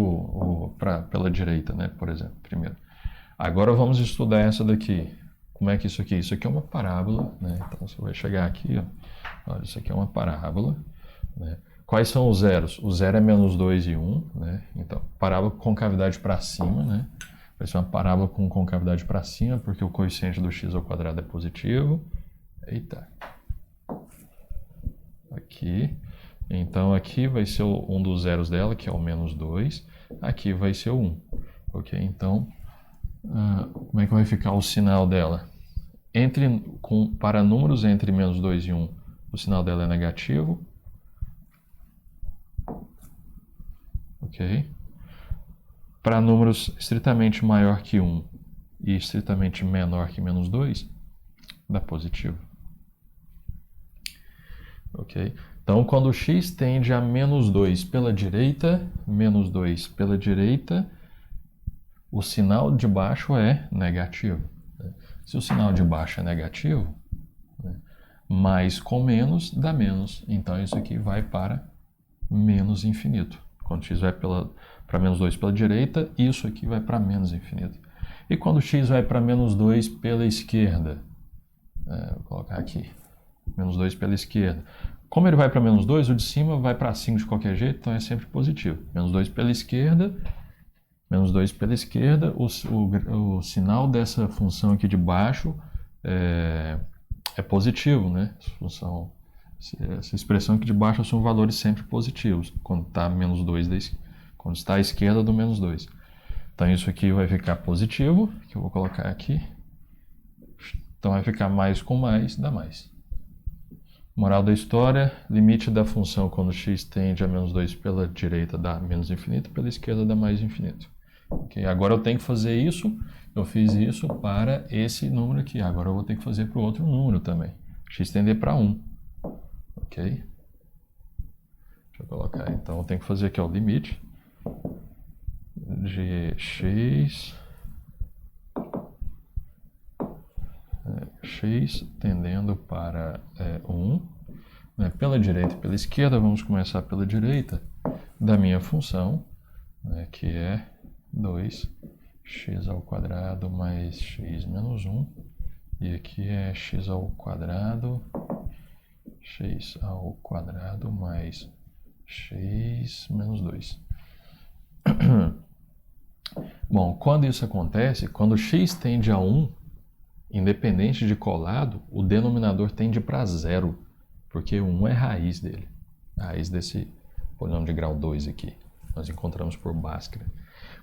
pela direita, né? Por exemplo, primeiro. Agora vamos estudar essa daqui. Como é que isso aqui? Isso aqui é uma parábola, né? Então você vai chegar aqui, ó. Olha, isso aqui é uma parábola, né? Quais são os zeros? O zero é menos 2 e 1, né? Então, parábola com concavidade para cima, né? Vai ser uma parábola com concavidade para cima, porque o coeficiente do x² é positivo. Eita. Aqui. Então, aqui vai ser um dos zeros dela, que é o menos 2. Aqui vai ser o 1. Ok? Então, como é que vai ficar o sinal dela? Para números entre menos 2 e 1, o sinal dela é negativo. Ok? Para números estritamente maior que 1 e estritamente menor que menos 2, dá positivo. Ok? Então, quando x tende a menos 2 pela direita, o sinal de baixo é negativo. Se o sinal de baixo é negativo, mais com menos dá menos. Então, isso aqui vai para menos infinito. Quando x vai para menos 2 pela direita, isso aqui vai para menos infinito. E quando x vai para menos 2 pela esquerda, vou colocar aqui, menos 2 pela esquerda, Como ele vai para menos 2, o de cima vai para 5 de qualquer jeito, então é sempre positivo. Menos 2 pela esquerda, o sinal dessa função aqui de baixo é positivo, né? Essa expressão aqui de baixo são valores sempre positivos, quando está menos 2, quando está à esquerda do menos 2. Então isso aqui vai ficar positivo, que eu vou colocar aqui. Então vai ficar mais com mais, dá mais. Moral da história, limite da função quando x tende a menos 2 pela direita dá menos infinito, pela esquerda dá mais infinito. Okay? Agora eu tenho que fazer isso, eu fiz isso para esse número aqui, agora eu vou ter que fazer para o outro número também. X tender para 1. Ok? Deixa eu colocar, então eu tenho que fazer aqui o limite de x tendendo para 1, né, pela direita e pela esquerda. Vamos começar pela direita da minha função, né, que é 2x ao quadrado mais x menos 1, e aqui é x ao quadrado mais x menos 2. Bom, quando isso acontece, quando x tende a 1, independente de colado, o denominador tende para 0, porque 1 é a raiz dele. A raiz desse polinômio de grau 2 aqui. Nós encontramos por Bhaskara.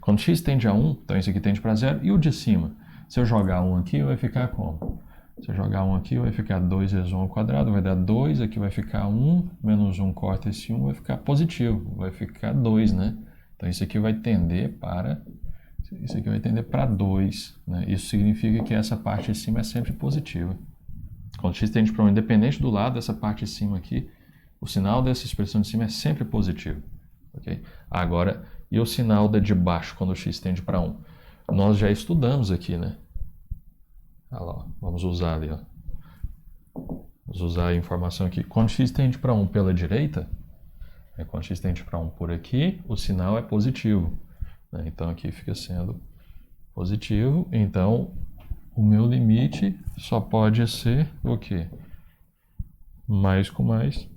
Quando x tende a 1, então isso aqui tende para 0. E o de cima? Se eu jogar 1 aqui, vai ficar como? Se eu jogar 1 aqui, vai ficar 2 vezes 1 ao quadrado, vai dar 2. Aqui vai ficar 1, menos 1 corta esse 1, vai ficar positivo. Vai ficar 2, né? Então isso aqui vai tender para... Isso aqui vai tender para 2, né? Isso significa que essa parte de cima é sempre positiva. Quando x tende para 1, independente do lado dessa parte de cima aqui, o sinal dessa expressão de cima é sempre positivo. Okay? Agora, e o sinal da de baixo, quando x tende para 1? Nós já estudamos aqui, né? Olha lá, vamos usar ali, ó. Vamos usar a informação aqui. Quando x tende para 1 pela direita, quando x tende para 1 por aqui, o sinal é positivo. Então aqui fica sendo positivo. Então o meu limite só pode ser o quê? Mais com mais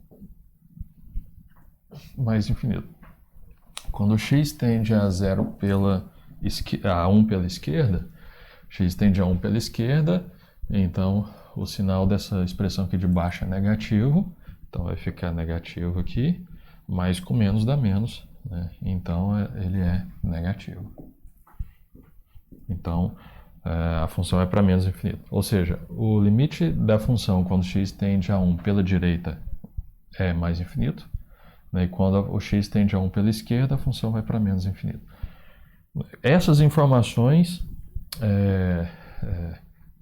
infinito. Quando x tende a 1 pela esquerda, x tende a 1 pela esquerda, então o sinal dessa expressão aqui de baixo é negativo. Então vai ficar negativo aqui, mais com menos dá menos. Né? Então ele é negativo. Então a função é para menos infinito. Ou seja, o limite da função quando x tende a 1 pela direita é mais infinito, né? E quando o x tende a 1 pela esquerda, a função vai para menos infinito. Essas informações,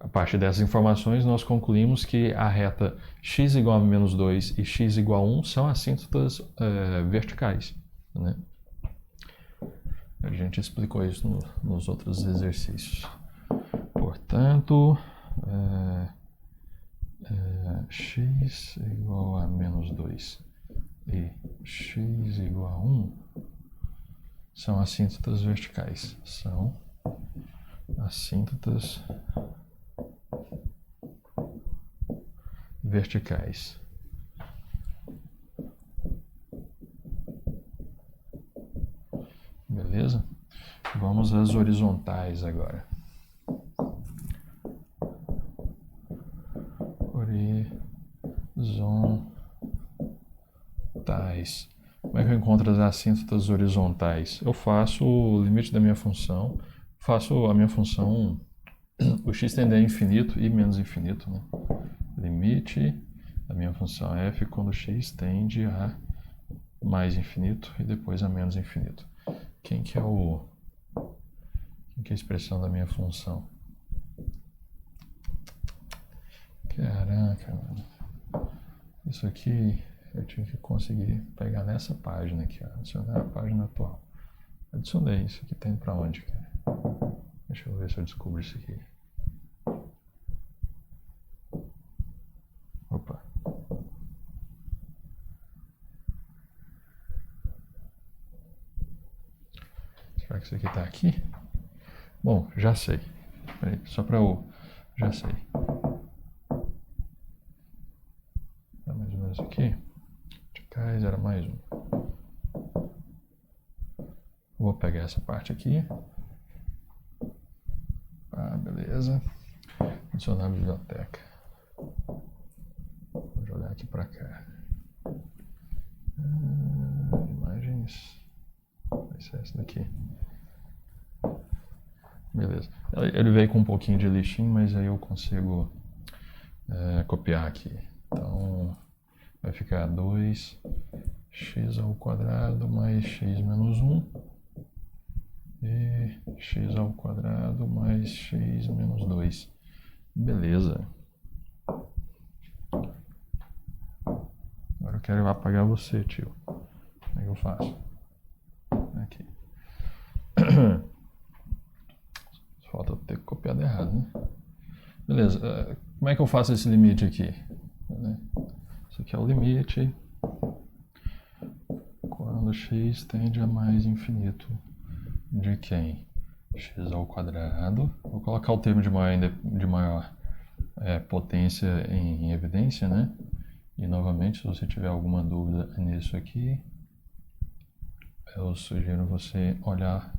a partir dessas informações, nós concluímos que a reta x igual a menos 2 e x igual a 1 são assíntotas verticais. Né? A gente explicou isso nos outros exercícios. Portanto, x igual a menos 2 e x igual a 1 são assíntotas verticais. São assíntotas verticais. Beleza? Vamos às horizontais agora. Horizontais. Como é que eu encontro as assíntotas horizontais? Eu faço o limite da minha função, faço a minha função, o x tender a infinito e menos infinito, né? Limite da minha função f quando x tende a mais infinito e depois a menos infinito. Quem que é a expressão da minha função? Caraca, mano. Isso aqui eu tinha que conseguir pegar nessa página aqui, ó. Adicionar a página atual. Adicionei. Isso aqui tá indo pra onde, cara? Deixa eu ver se eu descubro isso aqui. Opa. Será que isso aqui tá aqui? Bom, já sei. Peraí, só para eu... Já sei. Tá mais ou menos aqui. verticais era mais um. Vou pegar essa parte aqui. Beleza. Adicionar a biblioteca. Vou jogar aqui para cá. Imagens. Vai ser essa daqui. Beleza. Ele veio com um pouquinho de lixinho, mas aí eu consigo copiar aqui. Então, vai ficar 2x ao quadrado mais x menos 1 e x ao quadrado mais x menos 2. Beleza. Agora eu quero apagar você, tio. Como é que eu faço? Aqui. Falta eu ter copiado errado, né? Beleza. Como é que eu faço esse limite aqui? Isso aqui é o limite quando x tende a mais infinito de quem? X ao quadrado. Vou colocar o termo de maior potência em evidência, né? E novamente, se você tiver alguma dúvida nisso aqui, eu sugiro você olhar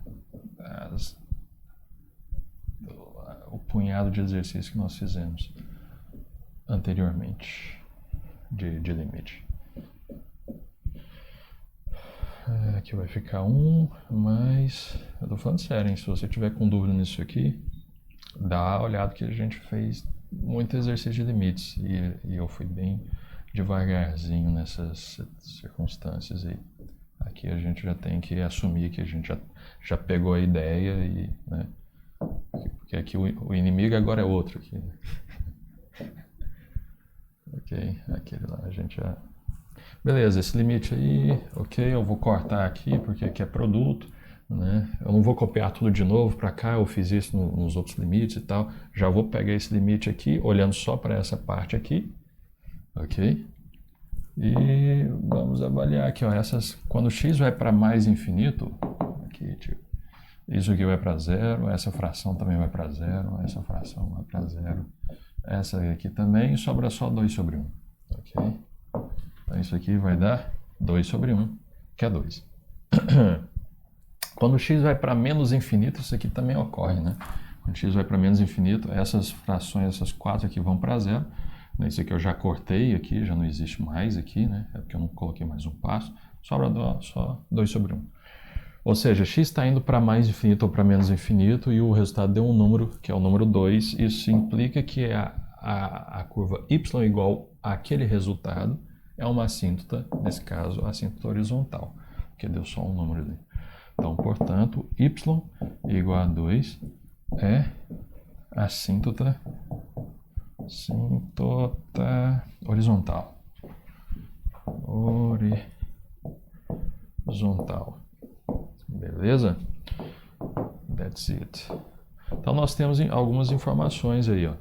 o punhado de exercícios que nós fizemos anteriormente de limite. Aqui vai ficar 1 mais... Eu tô falando sério, hein? Se você tiver com dúvida nisso aqui, dá uma olhada que a gente fez muito exercício de limites e eu fui bem devagarzinho nessas circunstâncias aí. Aqui a gente já tem que assumir que a gente já pegou a ideia e, né? Porque aqui o inimigo agora é outro aqui, né? Ok, aquele lá a gente já... Beleza, esse limite aí, ok, eu vou cortar aqui porque aqui é produto, né? Eu não vou copiar tudo de novo para cá, eu fiz isso nos outros limites e tal. Já vou pegar esse limite aqui, olhando só para essa parte aqui, ok? E vamos avaliar aqui, ó, quando x vai para mais infinito, aqui, tipo, isso aqui vai para zero, essa fração também vai para zero, essa fração vai para zero, essa aqui também, e sobra só 2 sobre 1, ok? Então isso aqui vai dar 2 sobre 1, que é 2. Quando x vai para menos infinito, isso aqui também ocorre, né? Quando x vai para menos infinito, essas frações, essas 4 aqui vão para zero. Isso aqui eu já cortei aqui, já não existe mais aqui, né? É porque eu não coloquei mais um passo. Sobra só 2 sobre 1. Ou seja, x está indo para mais infinito ou para menos infinito e o resultado deu um número, que é o número 2. Isso implica que a curva y igual àquele resultado é uma assíntota, nesse caso, a assíntota horizontal, que deu só um número ali. Então, portanto, y igual a 2 é assíntota horizontal. Horizontal. Beleza? That's it. Então, nós temos algumas informações aí, ó.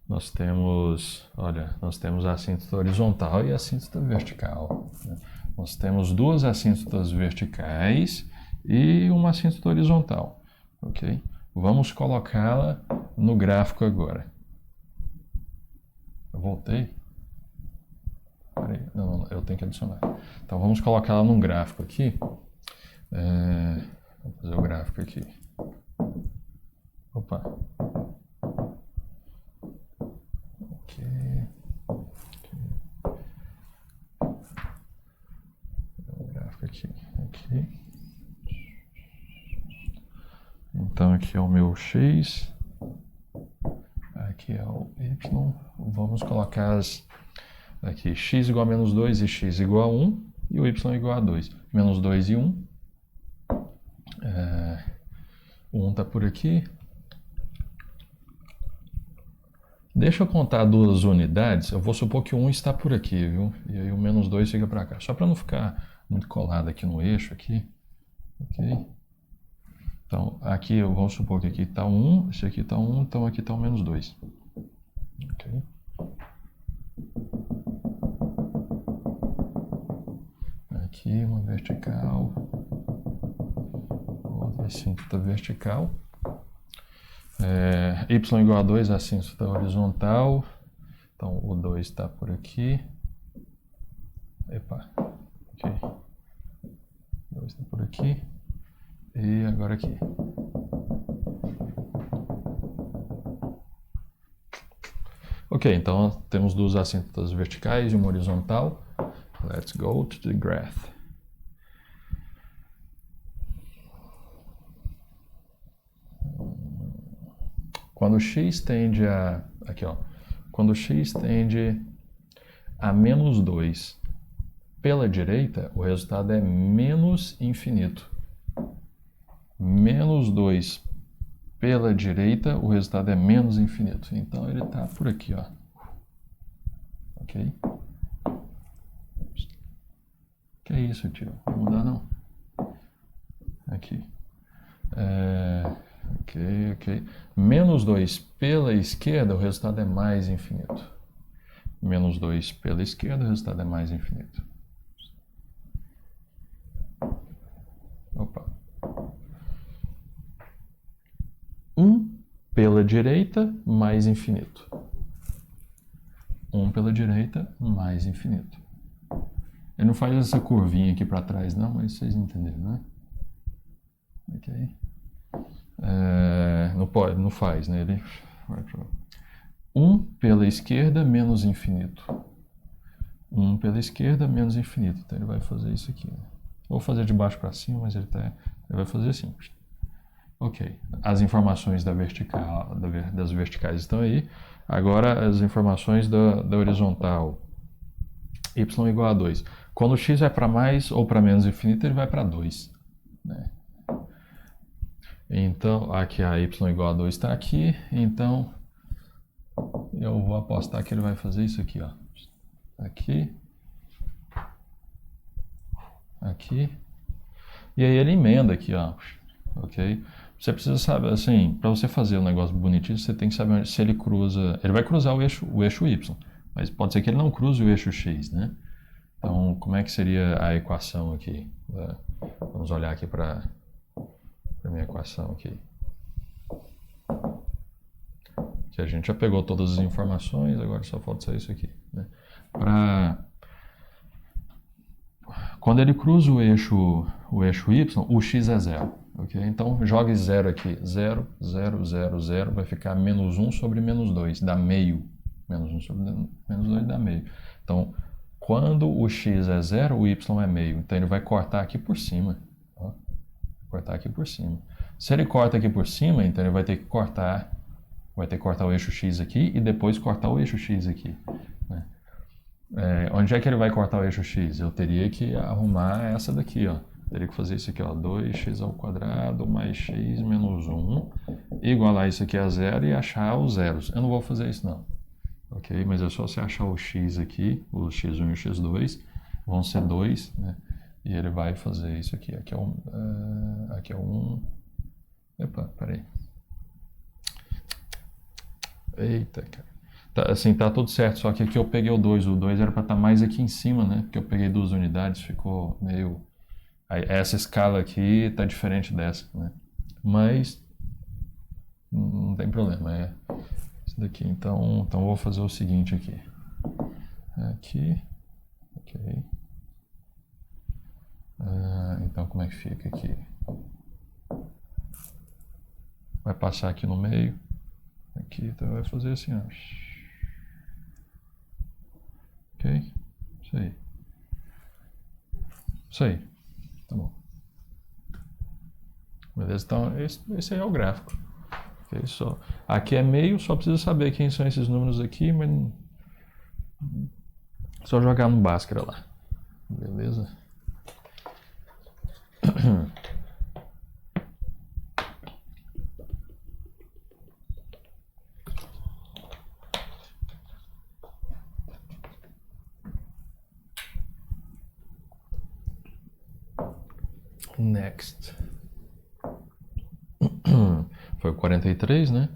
Nós temos a assíntota horizontal e a assíntota vertical, né? Nós temos duas assíntotas verticais e uma assíntota horizontal, ok? Vamos colocá-la no gráfico agora. Eu voltei? Peraí, não, eu tenho que adicionar. Então, vamos colocá-la num gráfico aqui. Vou fazer o gráfico aqui. Opa. Aqui. Então aqui é o meu x, aqui é o y. Vamos colocar aqui x igual a menos 2 e x igual a 1 e o y igual a 2. Menos 2 e 1. O 1 está por aqui. Deixa eu contar duas unidades. Eu vou supor que o 1 está por aqui, viu? E aí o menos 2 fica para cá. Só para não ficar muito colado aqui no eixo aqui, ok? Então, aqui vamos supor que aqui está 1, esse aqui está 1, então aqui está o menos 2. Ok? Aqui uma vertical, outra assíntota vertical. Y igual a 2, assíntota horizontal. Então, o 2 está por aqui. Epa, ok. 2 está por aqui. E agora aqui. Ok, então temos duas assíntotas verticais e uma horizontal. Let's go to the graph. Quando x tende a... Aqui, ó. Quando x tende a menos 2 pela direita, o resultado é menos infinito. Menos 2 pela direita, o resultado é menos infinito. Então ele está por aqui, ó. Ok? Que é isso, tio? Não vai mudar, não. Aqui. Ok. Menos 2 pela esquerda, o resultado é mais infinito. Menos 2 pela esquerda, o resultado é mais infinito. Opa. 1 pela direita, mais infinito. 1 pela direita, mais infinito. Ele não faz essa curvinha aqui para trás, não, mas vocês entenderam, né? Ok. Não pode, não faz, né? Ele vai para 1 pela esquerda, menos infinito. 1 pela esquerda, menos infinito. Então ele vai fazer isso aqui. Né? Vou fazer de baixo para cima, mas ele vai fazer assim. Ok. As informações da vertical, das verticais estão aí. Agora as informações da horizontal. Y igual a 2. Quando o x vai para mais ou para menos infinito, ele vai para 2. Né? Então, aqui a y igual a 2 está aqui. Então, eu vou apostar que ele vai fazer isso aqui, ó. Aqui. Aqui. E aí ele emenda aqui, ó. Ok? Você precisa saber, assim, para você fazer um negócio bonitinho, você tem que saber se ele cruza... Ele vai cruzar o eixo y, mas pode ser que ele não cruze o eixo x, né? Então, como é que seria a equação aqui? Vamos olhar aqui para a minha equação aqui. Que a gente já pegou todas as informações, agora só falta sair isso aqui. Né? Quando ele cruza o eixo y, o x é zero. Okay? Então, jogue zero aqui. 0, 0, 0, 0, vai ficar menos 1 sobre menos 2, dá meio. Menos 1 sobre menos 2 dá meio. Então, quando o x é zero, o y é meio. Então, ele vai cortar aqui por cima. Ó. Cortar aqui por cima. Se ele corta aqui por cima, então ele vai ter que cortar o eixo x aqui e depois cortar o eixo x aqui. Né? Onde é que ele vai cortar o eixo x? Eu teria que arrumar essa daqui, ó. Teria que fazer isso aqui, ó. 2x ao quadrado mais x menos 1. Igualar isso aqui a zero e achar os zeros. Eu não vou fazer isso, não. Ok? Mas é só você achar o x aqui, o x1 e o x2. Vão ser 2, né? E ele vai fazer isso aqui. Aqui é um... Epa, peraí. Eita, cara. Tá tudo certo, só que aqui eu peguei o 2. O 2 era para estar mais aqui em cima, né? Porque eu peguei 2 unidades, ficou meio... Aí, essa escala aqui tá diferente dessa, né? Mas não tem problema, é isso daqui. Então eu vou fazer o seguinte aqui. Aqui, ok. Então como é que fica aqui? Vai passar aqui no meio. Aqui, então vai fazer assim, ó. Ok? Isso aí. Isso aí. Tá bom. Beleza? Então, esse aí é o gráfico. Okay? Aqui é meio, só precisa saber quem são esses números aqui, mas só jogar no Bhaskara lá. Beleza? Next. Foi o 43, né?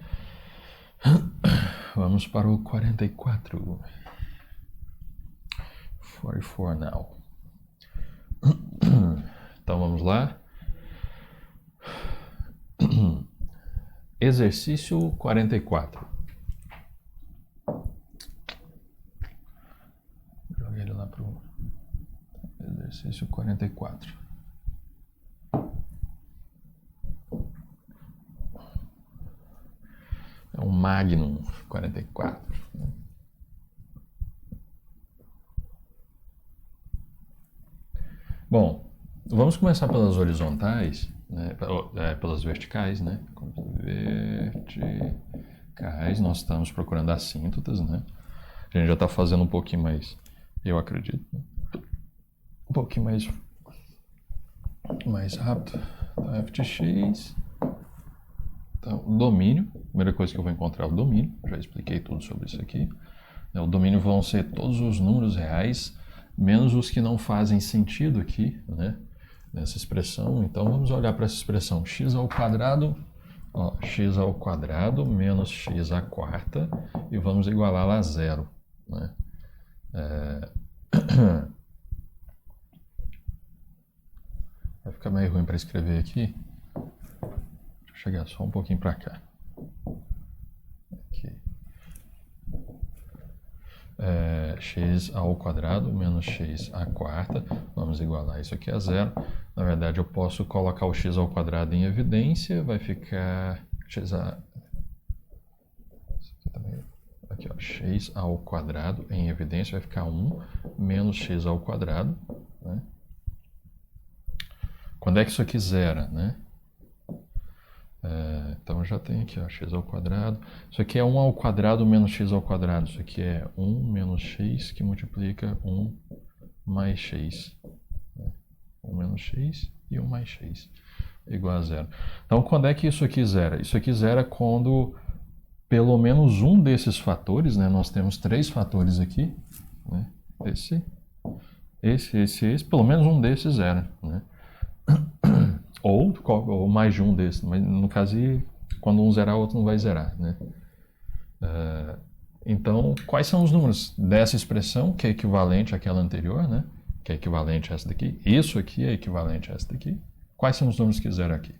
Vamos para o 44. 44 now. Então vamos lá. Exercício 44. Joguei ele lá pro... Exercício 44. É um Magnum 44. Bom, vamos começar pelas horizontais, né? Pelas verticais, né? Verticais, nós estamos procurando assíntotas, né? A gente já está fazendo um pouquinho mais, eu acredito, né? Um pouquinho mais rápido. Então, f de x. Então, domínio, primeira coisa que eu vou encontrar é o domínio, já expliquei tudo sobre isso aqui. O domínio vão ser todos os números reais, menos os que não fazem sentido aqui, né, nessa expressão. Então, vamos olhar para essa expressão, x ao quadrado, ó, x ao quadrado menos x à quarta, e vamos igualá-la a zero, né? Vai ficar meio ruim para escrever aqui. Deixa eu chegar só um pouquinho para cá. Aqui. X ao quadrado menos x à quarta. Vamos igualar isso aqui a zero. Na verdade, eu posso colocar o x ao quadrado em evidência. Vai ficar x a... Aqui, ó, x ao quadrado em evidência vai ficar 1 menos x ao quadrado, né? Quando é que isso aqui zera, né? Então eu já tenho aqui, ó, x ao quadrado. Isso aqui é 1 ao quadrado menos x ao quadrado. Isso aqui é 1 menos x que multiplica 1 mais x. 1 menos x e 1 mais x igual a zero. Então quando é que isso aqui zera? Isso aqui zera quando pelo menos um desses fatores, né? Nós temos 3 fatores aqui, né? Esse, pelo menos um desses zera, né? Ou mais de um desses, mas no caso, quando um zerar, o outro não vai zerar, né? Então, quais são os números dessa expressão, que é equivalente àquela anterior, né? Que é equivalente a essa daqui. Isso aqui é equivalente a essa daqui. Quais são os números que zeram aqui?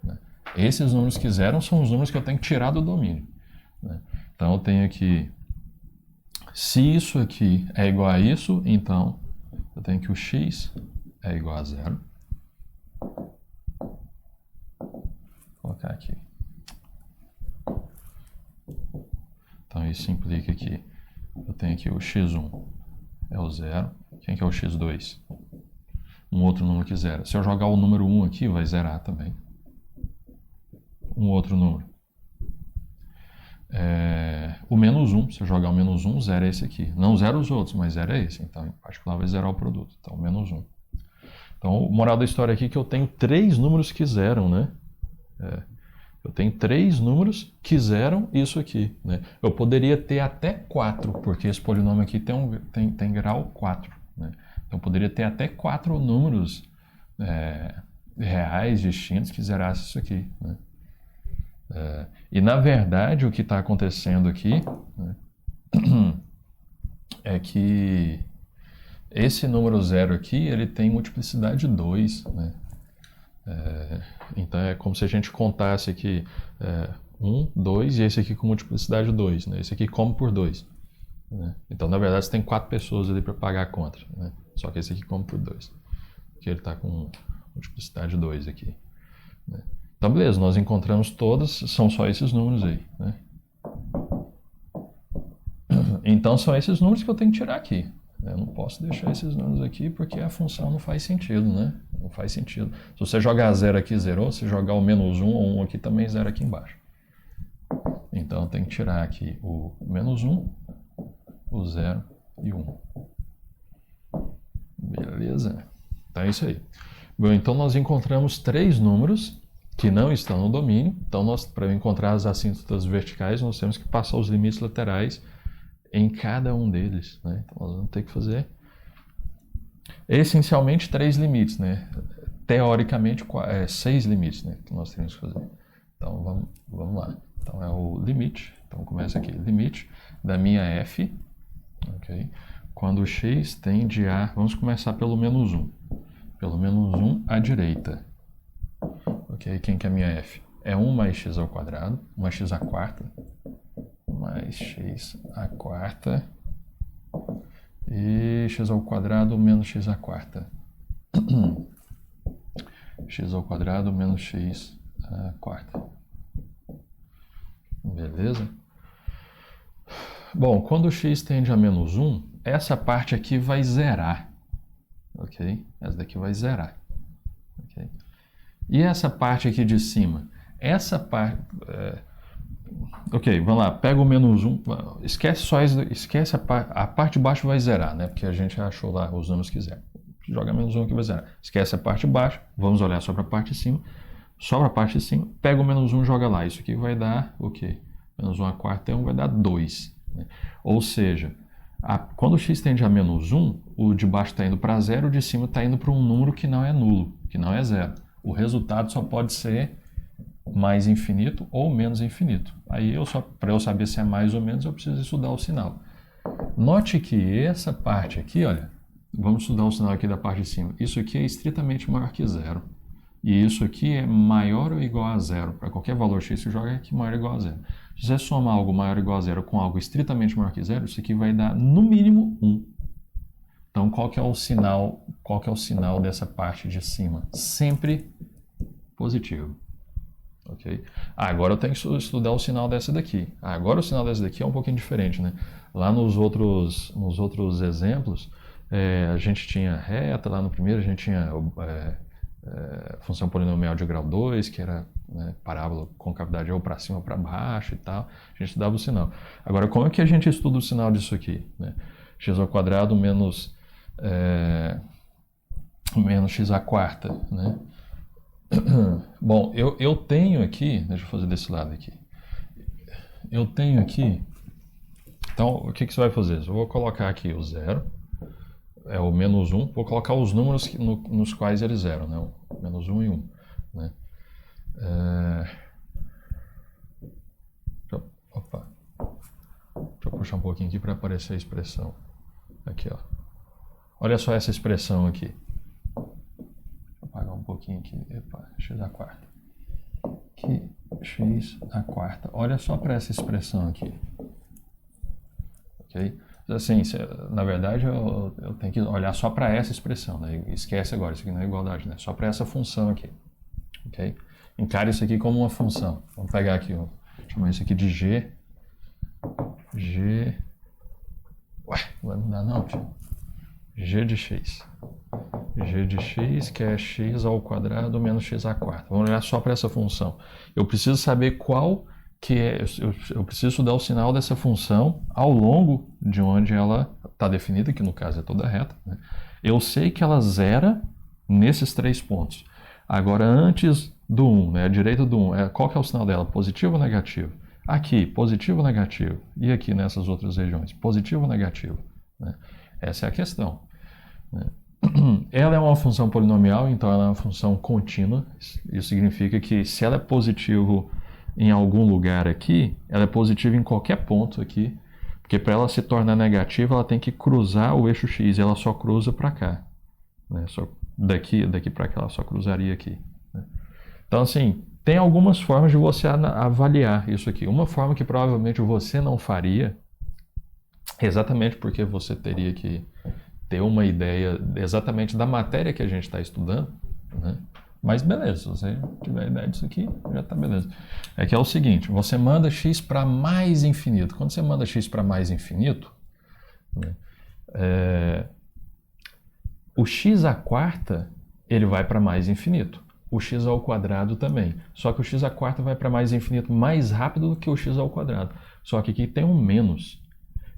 Né? Esses números que zeram são os números que eu tenho que tirar do domínio, né? Então, eu tenho aqui, se isso aqui é igual a isso, então eu tenho que o x é igual a zero. Vou colocar aqui. Então isso implica que eu tenho aqui o x1 é o zero. Quem que é o x2? Um outro número que zera. Se eu jogar o número 1 aqui, vai zerar também. Um outro número. O menos 1, se eu jogar o menos 1, zera esse aqui. Não zera os outros, mas zera esse. Então, em particular, vai zerar o produto. Então, menos 1. Então, o moral da história aqui é que eu tenho 3 números que zeram, né? Eu tenho 3 números que zeram isso aqui, né? Eu poderia ter até 4, porque esse polinômio aqui tem grau 4, né? Então, eu poderia ter até 4 números reais distintos que zerassem isso aqui, né? E, na verdade, o que está acontecendo aqui, né, é que esse número 0 aqui, ele tem multiplicidade 2, né? Então é como se a gente contasse aqui 1, 2 e esse aqui com multiplicidade 2, né? Esse aqui come por 2, né? Então na verdade você tem 4 pessoas ali para pagar a conta, né? Só que esse aqui come por 2, porque ele está com multiplicidade 2 aqui, né? Então beleza, nós encontramos todas, são só esses números aí, né? Então são esses números que eu tenho que tirar aqui. Eu não posso deixar esses números aqui porque a função não faz sentido, né? Não faz sentido. Se você jogar 0 aqui, zerou. Se jogar o menos 1 ou 1 aqui, também zero aqui embaixo. Então, tem que tirar aqui o menos 1, o 0 e 1. Beleza? Então, é isso aí. Bom, então, nós encontramos 3 números que não estão no domínio. Então, para encontrar as assíntotas verticais, nós temos que passar os limites laterais em cada um deles, né? Então nós vamos ter que fazer essencialmente 3 limites, né? Teoricamente 6 limites, né, que nós temos que fazer. Então vamos lá. Então é o limite. Então começa aqui, limite da minha f, ok? Quando x tende a, vamos começar pelo menos 1. Pelo menos 1 à direita. Ok? Quem que é a minha f? É 1 mais x ao quadrado, 1 mais x à quarta, mais x à quarta e x ao quadrado menos x à quarta. X ao quadrado menos x à quarta. Beleza? Bom, quando x tende a menos 1, essa parte aqui vai zerar. Ok? Essa daqui vai zerar. Okay? E essa parte aqui de cima? Essa parte... Ok, vamos lá, pega o menos 1, esquece só esquece a parte de baixo vai zerar, né? Porque a gente achou lá os números que zeram. Joga menos 1 aqui vai zerar. Esquece a parte de baixo, vamos olhar só para a parte de cima. Sobra a parte de cima, pega o menos 1 e joga lá. Isso aqui vai dar o quê? Menos 1 à quarta é 1, vai dar 2. Né? Ou seja, quando o x tende a menos 1, o de baixo está indo para 0, o de cima está indo para um número que não é nulo, que não é 0. O resultado só pode ser mais infinito ou menos infinito. Aí, para eu saber se é mais ou menos, eu preciso estudar o sinal. Note que essa parte aqui, olha, vamos estudar o sinal aqui da parte de cima. Isso aqui é estritamente maior que 0. E isso aqui é maior ou igual a 0. Para qualquer valor x, você joga aqui maior ou igual a 0. Se você somar algo maior ou igual a 0 com algo estritamente maior que 0, isso aqui vai dar no mínimo 1. Então, qual que é o sinal dessa parte de cima? Sempre positivo. Okay? Agora eu tenho que estudar o sinal dessa daqui. Agora o sinal dessa daqui é um pouquinho diferente, né? Lá nos outros exemplos, a gente tinha reta, lá no primeiro a gente tinha função polinomial de grau 2, que era, né, parábola com cavidade ou para cima ou para baixo e tal. A gente estudava o sinal. Agora, como é que a gente estuda o sinal disso aqui? Né? X ao quadrado menos x à quarta, né? Bom, eu tenho aqui, deixa eu fazer desse lado aqui. Eu tenho aqui, então o que você vai fazer? Eu vou colocar aqui o 0, o menos 1, vou colocar os números nos quais eles eram, né? O menos 1 e 1. Né? Deixa eu puxar um pouquinho aqui para aparecer a expressão. Aqui, ó. Olha só essa expressão aqui. Apagar um pouquinho aqui. Epa, x à quarta. Aqui, x à quarta. Olha só para essa expressão aqui. Ok? Assim, na verdade, eu tenho que olhar só para essa expressão. Né? Esquece agora, isso aqui não é igualdade, né? Só para essa função aqui. Ok? Encare isso aqui como uma função. Vamos pegar aqui, chamar isso aqui de g. Ué, não vai mudar não, filho. G de x. G de x, que é x ao quadrado menos x à quarta. Vamos olhar só para essa função. Eu preciso saber qual que é... Eu preciso estudar o sinal dessa função ao longo de onde ela está definida, que no caso é toda reta. Né? Eu sei que ela zera nesses 3 pontos. Agora, antes do 1, né, a direita do 1, qual que é o sinal dela? Positivo ou negativo? Aqui, positivo ou negativo? E aqui nessas outras regiões, positivo ou negativo? Né? Essa é a questão. Né? Ela é uma função polinomial, então ela é uma função contínua. Isso significa que se ela é positivo em algum lugar aqui, ela é positiva em qualquer ponto aqui, porque para ela se tornar negativa, ela tem que cruzar o eixo x, e ela só cruza para cá. Né? Só daqui para cá, ela só cruzaria aqui. Né? Então, assim, tem algumas formas de você avaliar isso aqui. Uma forma que provavelmente você não faria, exatamente porque você teria que ter uma ideia exatamente da matéria que a gente está estudando, né? Mas beleza, se você tiver ideia disso aqui, já está beleza. É que é o seguinte, você manda x para mais infinito. Quando você manda x para mais infinito, né, o x à quarta, ele vai para mais infinito. O x ao quadrado também. Só que o x à quarta vai para mais infinito mais rápido do que o x ao quadrado. Só que aqui tem um menos.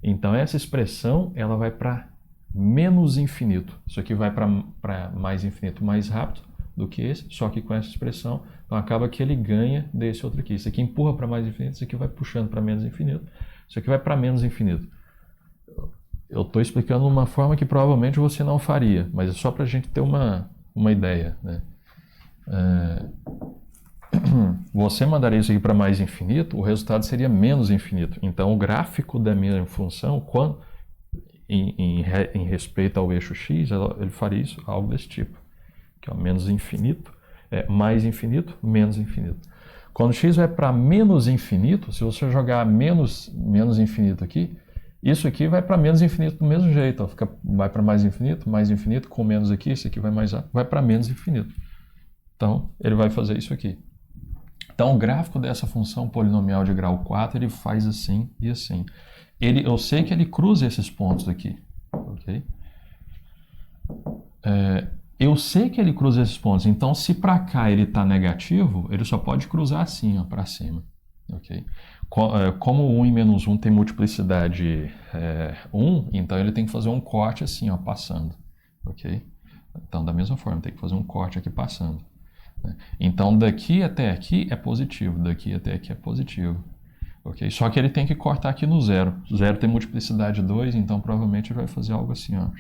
Então essa expressão, ela vai para menos infinito. Isso aqui vai para mais infinito mais rápido do que esse, só que com essa expressão, então acaba que ele ganha desse outro aqui. Isso aqui empurra para mais infinito, isso aqui vai puxando para menos infinito, isso aqui vai para menos infinito. Eu estou explicando uma forma que provavelmente você não faria, mas é só para a gente ter uma ideia. Né? Você mandaria isso aqui para mais infinito, o resultado seria menos infinito. Então o gráfico da minha função, em respeito ao eixo x, ele faria isso, algo desse tipo, que é menos infinito, mais infinito, menos infinito. Quando x vai para menos infinito, se você jogar menos infinito aqui, Isso aqui vai para menos infinito do mesmo jeito. Ó. Vai para mais infinito, com menos aqui, isso aqui vai para menos infinito. Então, ele vai fazer isso aqui. Então, o gráfico dessa função polinomial de grau 4, ele faz assim e assim. Eu sei que ele cruza esses pontos aqui. Ok? Eu sei que ele cruza esses pontos. Então, se para cá ele está negativo, ele só pode cruzar assim, para cima. Ok? Como 1 e menos 1 tem multiplicidade 1, então ele tem que fazer um corte assim, ó, passando. Ok? Então, da mesma forma, tem que fazer um corte aqui passando. Então, daqui até aqui é positivo, daqui até aqui é positivo. Ok? Só que ele tem que cortar aqui no zero. Zero tem multiplicidade 2, então provavelmente ele vai fazer algo assim, ó.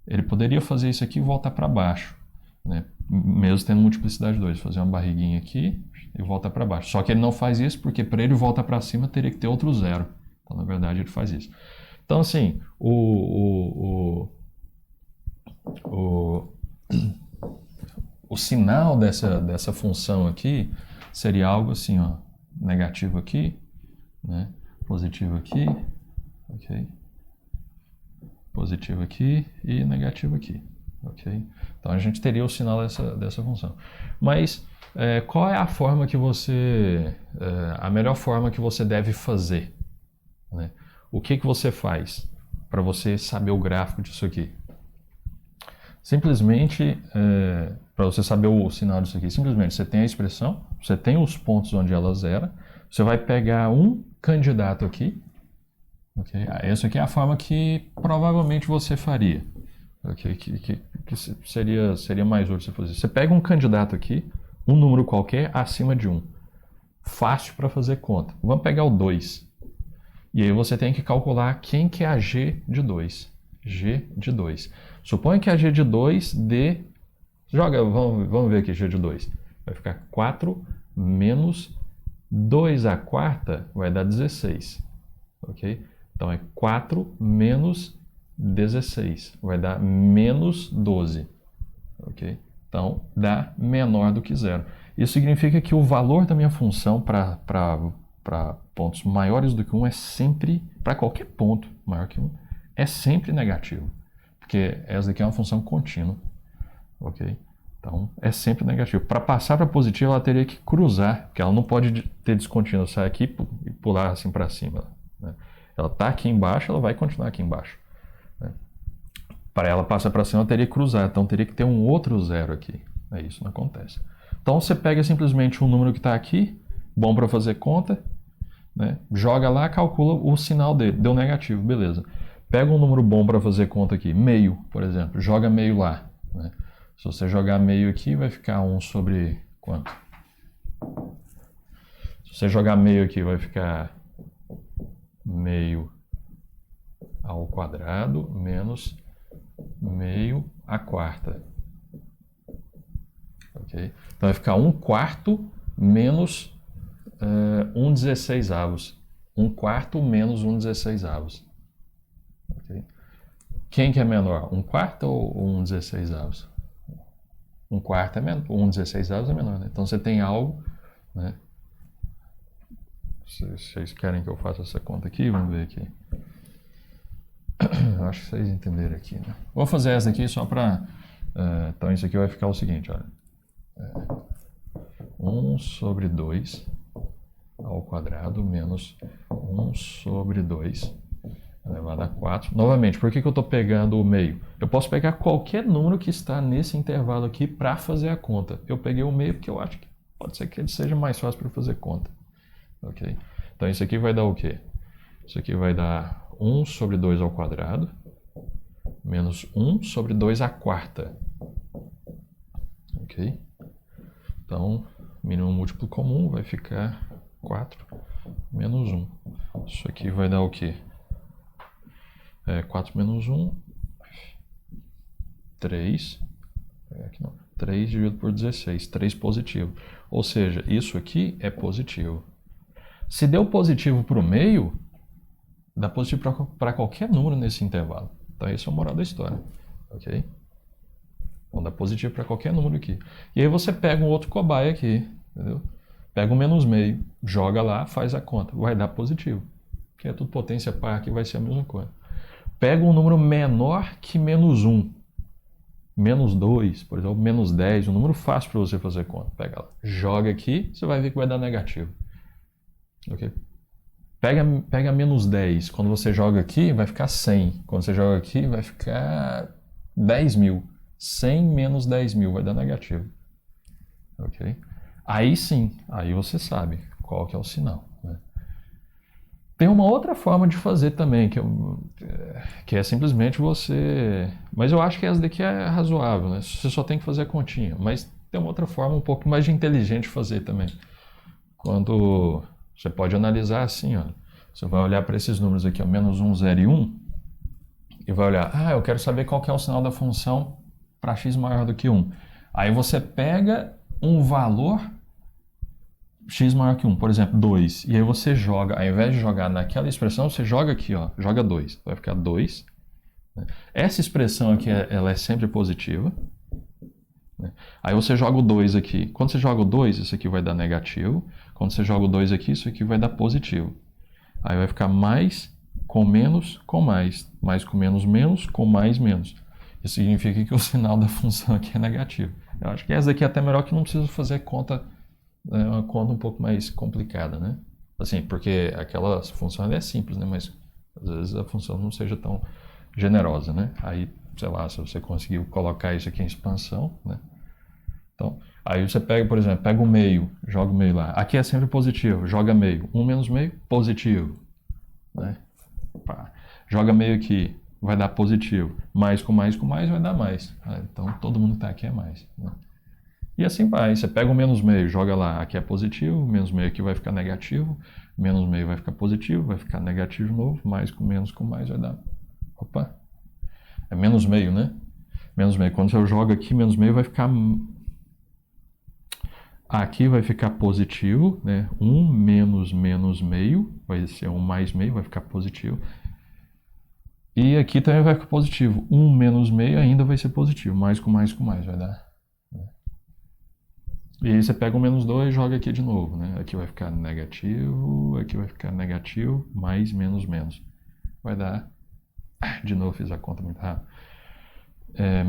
Ele poderia fazer isso aqui e voltar para baixo, né? Mesmo tendo multiplicidade 2, fazer uma barriguinha aqui e voltar para baixo. Só que ele não faz isso porque para ele voltar para cima teria que ter outro zero. Então, na verdade, ele faz isso. Então, assim, o sinal dessa função aqui seria algo assim, ó, negativo aqui, né? Positivo aqui, ok? Positivo aqui e negativo aqui, ok? Então a gente teria o sinal dessa função. Mas qual é a forma que a melhor forma que você deve fazer, né? O que você faz para você saber o gráfico disso aqui? Simplesmente, para você saber o sinal disso aqui, simplesmente você tem a expressão, você tem os pontos onde ela zera, você vai pegar um candidato aqui, ok? Essa aqui é a forma que provavelmente você faria, ok? Que seria mais útil você fazer. Você pega um candidato aqui, um número qualquer acima de 1. Fácil para fazer conta. Vamos pegar o 2. E aí você tem que calcular quem que é a g de 2. G de 2. Suponha que a g de 2 dê... Vamos ver aqui, g de 2. Vai ficar 4 menos 2 à quarta vai dar 16. Ok? Então é 4 menos 16. Vai dar menos 12. Ok? Então dá menor do que zero. Isso significa que o valor da minha função para pontos maiores do que 1 é sempre, para qualquer ponto maior que 1, é sempre negativo. Porque essa daqui é uma função contínua. Ok? Então é sempre negativo. Para passar para positivo, ela teria que cruzar, porque ela não pode ter descontínuo, sair aqui e pular assim para cima. Né? Ela está aqui embaixo, ela vai continuar aqui embaixo. Né? Para ela passar para cima, ela teria que cruzar, então teria que ter um outro zero aqui. Isso não acontece. Então você pega simplesmente um número que está aqui, bom para fazer conta, né? Joga lá, calcula o sinal dele, deu negativo, beleza. Pega um número bom para fazer conta aqui, meio, por exemplo, joga meio lá. Né? Se você jogar meio aqui, vai ficar 1 sobre quanto? Se você jogar meio aqui, vai ficar meio ao quadrado menos meio à quarta. Ok? Então vai ficar 1/4 menos 1/16. 1/4 menos 1/16. Okay? Quem que é menor? 1/4 ou 1/16? 1/4 é menor, 1/16 é menor, né? Então você tem algo, né? Se vocês querem que eu faça essa conta aqui, vamos ver aqui. Acho que vocês entenderam aqui, né? Vou fazer essa aqui só para... então isso aqui vai ficar o seguinte, olha. 1 sobre 2 ao quadrado menos 1 sobre 2 elevado a 4. Novamente, por que eu estou pegando o meio? Eu posso pegar qualquer número que está nesse intervalo aqui para fazer a conta. Eu peguei o meio porque eu acho que pode ser que ele seja mais fácil para fazer conta. Ok? Então isso aqui vai dar o quê? Isso aqui vai dar 1 sobre 2 ao quadrado menos 1 sobre 2 à quarta. Ok? Então, mínimo múltiplo comum vai ficar 4 menos 1. Isso aqui vai dar o quê? 4 menos 1, 3. 3 dividido por 16, 3 positivo. Ou seja, isso aqui é positivo. Se deu positivo para o meio, dá positivo para qualquer número nesse intervalo. Então, esse é o moral da história. Ok? Então, dá positivo para qualquer número aqui. E aí você pega um outro cobaia aqui, entendeu? Pega um menos meio, joga lá, faz a conta. Vai dar positivo. porque é tudo potência par, aqui vai ser a mesma coisa. Pega um número menor que menos 1. Menos 2, por exemplo, menos 10, um número fácil para você fazer conta. Pega lá, joga aqui, você vai ver que vai dar negativo. Ok? Pega menos 10, quando você joga aqui vai ficar 100. Quando você joga aqui vai ficar 10.000. 100 menos 10.000 vai dar negativo. Ok? Aí sim, aí você sabe qual que é o sinal. Né? Tem uma outra forma de fazer também, que é simplesmente você... Mas eu acho que essa daqui é razoável, né? Você só tem que fazer a continha. Mas tem uma outra forma um pouco mais de inteligente de fazer também. Quando você pode analisar assim, ó, você vai olhar para esses números aqui, ó, menos 1, 0 e 1, e vai olhar, eu quero saber qual que é o sinal da função para x maior do que 1. Aí você pega um valor x maior que 1, por exemplo, 2. E aí você joga, ao invés de jogar naquela expressão, você joga aqui, ó, joga 2. Vai ficar 2. Né? Essa expressão aqui, ela é sempre positiva. Né? Aí você joga o 2 aqui. Quando você joga o 2, isso aqui vai dar negativo. Quando você joga o 2 aqui, isso aqui vai dar positivo. Aí vai ficar mais com menos com mais. Mais com menos, menos, com mais, menos. Isso significa que o sinal da função aqui é negativo. Eu acho que essa daqui é até melhor, que não precisa fazer conta. É uma conta um pouco mais complicada, né? Assim, porque aquela função é simples, né? Mas às vezes a função não seja tão generosa, né? Aí, sei lá, se você conseguiu colocar isso aqui em expansão, né? Então, aí você pega, por exemplo, pega o meio, joga o meio lá. Aqui é sempre positivo, joga meio. 1 menos meio, positivo. Né? Pá. Joga meio aqui, vai dar positivo. Mais com mais com mais vai dar mais. Então, todo mundo que está aqui é mais. Né? E assim vai, você pega o menos meio, joga lá, aqui é positivo, menos meio aqui vai ficar negativo, menos meio vai ficar positivo, vai ficar negativo de novo, mais com mais vai dar, opa, é menos meio, né? Menos meio, quando você joga aqui, menos meio vai ficar, aqui vai ficar positivo, né? 1 menos menos meio, vai ser 1 mais meio, vai ficar positivo. E aqui também vai ficar positivo, 1 menos meio ainda vai ser positivo, mais com mais vai dar. E aí você pega o menos 2 e joga aqui de novo, né? Aqui vai ficar negativo, mais, menos, menos. Vai dar... De novo, fiz a conta muito rápido.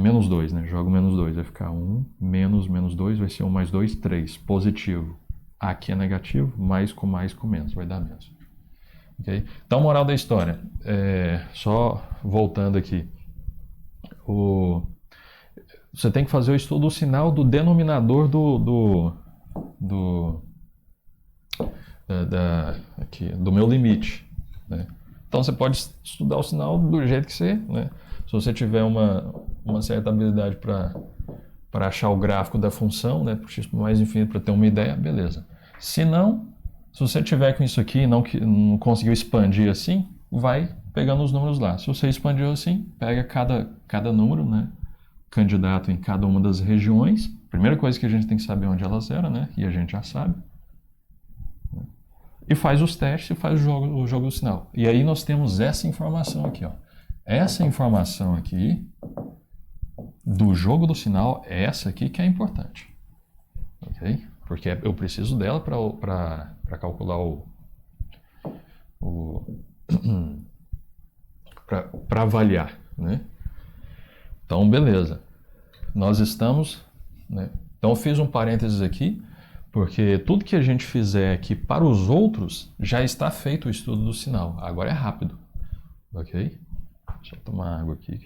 Menos 2, né? Joga o menos 2, vai ficar 1, menos 2, vai ser 1 mais 2, 3. Positivo. Aqui é negativo, mais com menos, vai dar menos. Okay? Então, moral da história. Só voltando aqui. Você tem que fazer o estudo do sinal do denominador do meu limite. Né? Então você pode estudar o sinal do jeito que você... Né? Se você tiver uma certa habilidade para achar o gráfico da função, né, para x mais infinito, para ter uma ideia, beleza. Se não, se você tiver com isso aqui e não conseguiu expandir assim, vai pegando os números lá. Se você expandiu assim, pega cada número, né? Candidato em cada uma das regiões. Primeira coisa que a gente tem que saber onde elas eram, né? E a gente já sabe. E faz os testes e faz o jogo do sinal. E aí nós temos essa informação aqui, ó. Essa informação aqui do jogo do sinal é essa aqui que é importante. Ok? Porque eu preciso dela para calcular para avaliar, né? Então, beleza. Nós estamos... Né? Então, eu fiz um parênteses aqui, porque tudo que a gente fizer aqui para os outros, já está feito o estudo do sinal. Agora é rápido. Ok? Deixa eu tomar água aqui.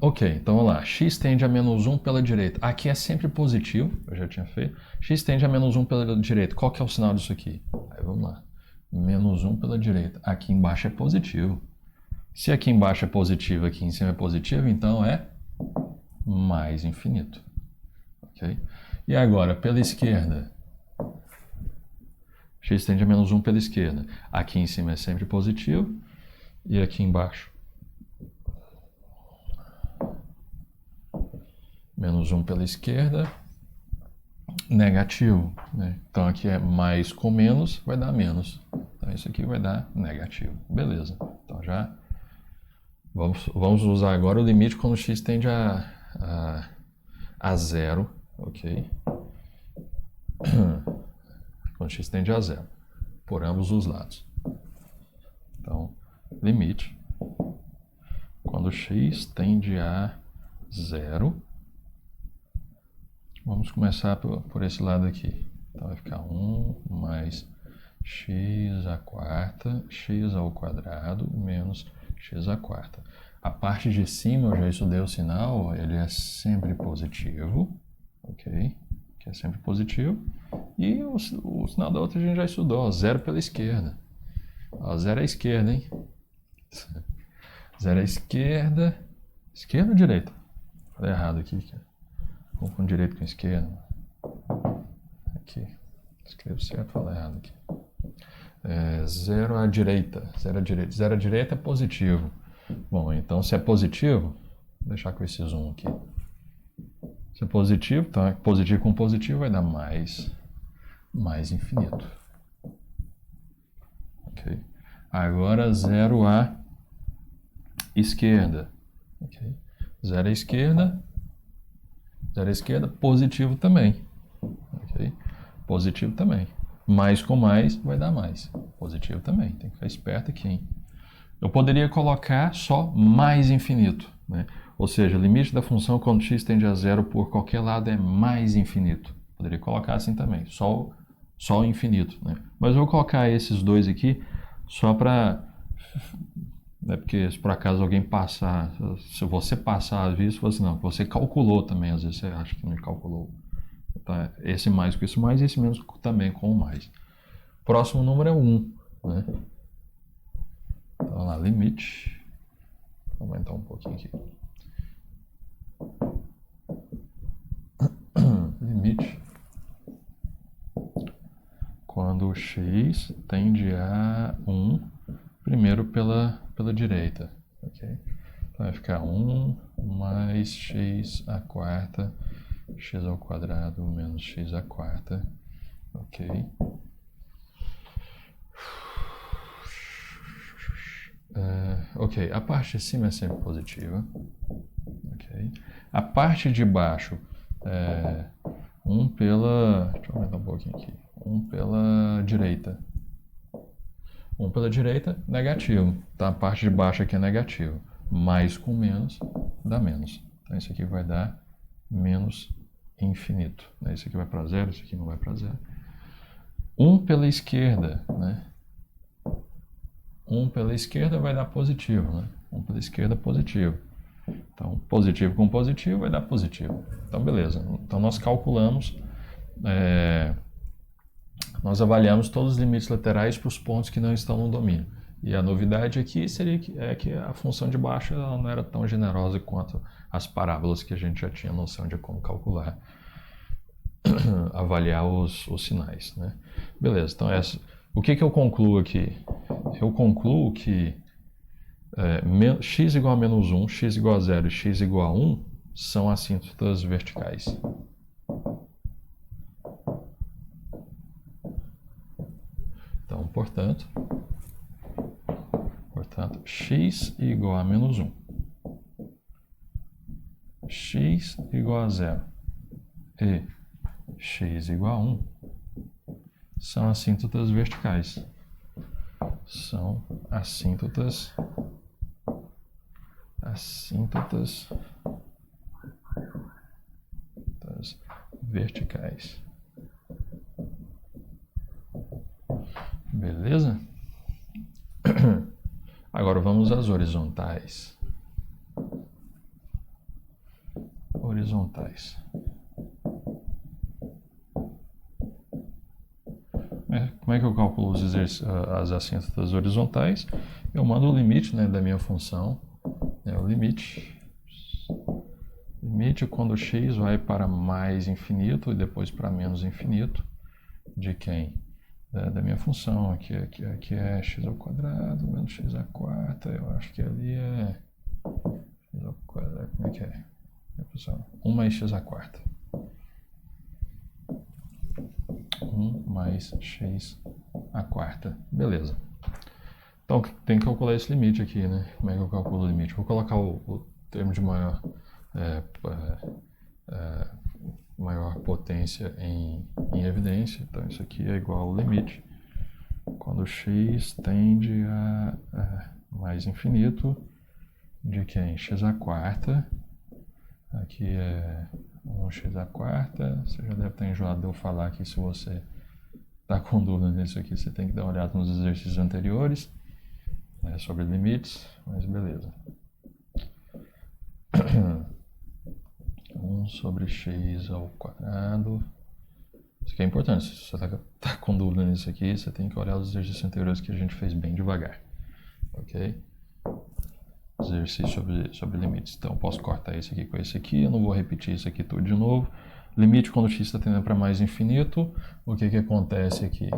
Ok, então vamos lá. X tende a menos 1 pela direita. Aqui é sempre positivo, eu já tinha feito. X tende a menos 1 pela direita. Qual que é o sinal disso aqui? Aí vamos lá. Menos 1 pela direita. Aqui embaixo é positivo. Se aqui embaixo é positivo, aqui em cima é positivo, então é mais infinito. Ok? E agora, pela esquerda. X tende a menos 1 pela esquerda. Aqui em cima é sempre positivo. E aqui embaixo menos 1 pela esquerda negativo, né? Então aqui é mais com menos, vai dar menos. Então isso aqui vai dar negativo. Beleza. Então já vamos usar agora o limite quando x tende a zero, ok? Quando x tende a zero, por ambos os lados. Então, limite quando x tende a zero. Vamos começar por esse lado aqui. Então vai ficar 1 mais x à quarta, x ao quadrado, menos x à quarta. A parte de cima, eu já estudei o sinal, ele é sempre positivo, ok? Que é sempre positivo. E o sinal da outra a gente já estudou, zero pela esquerda. Ó, zero à esquerda, hein? Zero à esquerda. Esquerda ou direita? Falei errado aqui. Confundo direito com esquerda. Aqui. Escrevo certo, falei errado aqui. Zero à direita. Zero à direita. Zero à direita é positivo. Bom, então se é positivo, vou deixar com esse zoom aqui. Se é positivo, então positivo com positivo vai dar mais infinito. Ok? Agora zero à esquerda. Okay? Zero à esquerda. Zero à esquerda, positivo também. Okay? Positivo também. Mais com mais vai dar mais. Positivo também. Tem que ficar esperto aqui, hein? Eu poderia colocar só mais infinito, né? Ou seja, o limite da função quando x tende a zero por qualquer lado é mais infinito. Poderia colocar assim também, só o infinito, né? Mas eu vou colocar esses dois aqui só para... Né, porque se por acaso alguém passar, se você passar a vista, você não, você calculou também, às vezes você acha que não calculou. Então, esse mais com esse mais e esse menos também com o mais. Próximo número é 1, né? Então lá, limite. Vou aumentar um pouquinho aqui. Limite quando x tende a 1, primeiro pela direita, ok? Então vai ficar 1 mais x à quarta, x ao quadrado menos x à quarta, ok? Ok, a parte de cima é sempre positiva, ok? A parte de baixo é 1 pela... Deixa eu aumentar um pouquinho aqui. 1 pela direita. 1 pela direita, negativo. Então a parte de baixo aqui é negativo. Mais com menos dá menos. Então isso aqui vai dar menos infinito. Isso aqui vai para zero, isso aqui não vai para zero. 1 pela esquerda, né? 1 pela esquerda vai dar positivo, né? 1 pela esquerda, positivo. Então, positivo com positivo vai dar positivo. Então, beleza. Então, nós calculamos, nós avaliamos todos os limites laterais para os pontos que não estão no domínio. E a novidade aqui seria que a função de baixo ela não era tão generosa quanto as parábolas que a gente já tinha noção de como calcular, avaliar os sinais, né? Beleza, então o que eu concluo aqui? Eu concluo que x igual a menos 1, x igual a 0 e x igual a 1 são assíntotas verticais. Então, portanto, x igual a menos 1, x igual a 0 e x igual a 1 são assíntotas verticais. São assíntotas verticais. Beleza? Agora vamos às horizontais. Horizontais. Como é que eu calculo as assíntotas horizontais? Eu mando o limite, né, da minha função. O limite quando x vai para mais infinito e depois para menos infinito de quem? Da minha função. Aqui é x ao quadrado menos x à quarta. Eu acho que ali é x ao quadrado. Como é que é? 1 mais x à quarta. 1 mais x à quarta. Beleza. Então, tem que calcular esse limite aqui, né? Como é que eu calculo o limite? Vou colocar o termo de maior potência em evidência. Então, isso aqui é igual ao limite. Quando x tende a mais infinito, de quem? X à quarta. Aqui é 1x à quarta. Você já deve estar enjoado de eu falar aqui. Se você está com dúvida nisso aqui, você tem que dar uma olhada nos exercícios anteriores, né, sobre limites, mas beleza. 1 sobre x ao quadrado. Isso aqui é importante. Se você está com dúvida nisso aqui, você tem que olhar os exercícios anteriores que a gente fez bem devagar. Ok? Exercício sobre limites. Então, eu posso cortar esse aqui com esse aqui. Eu não vou repetir isso aqui tudo de novo. Limite quando x está tendendo para mais infinito. O que acontece aqui?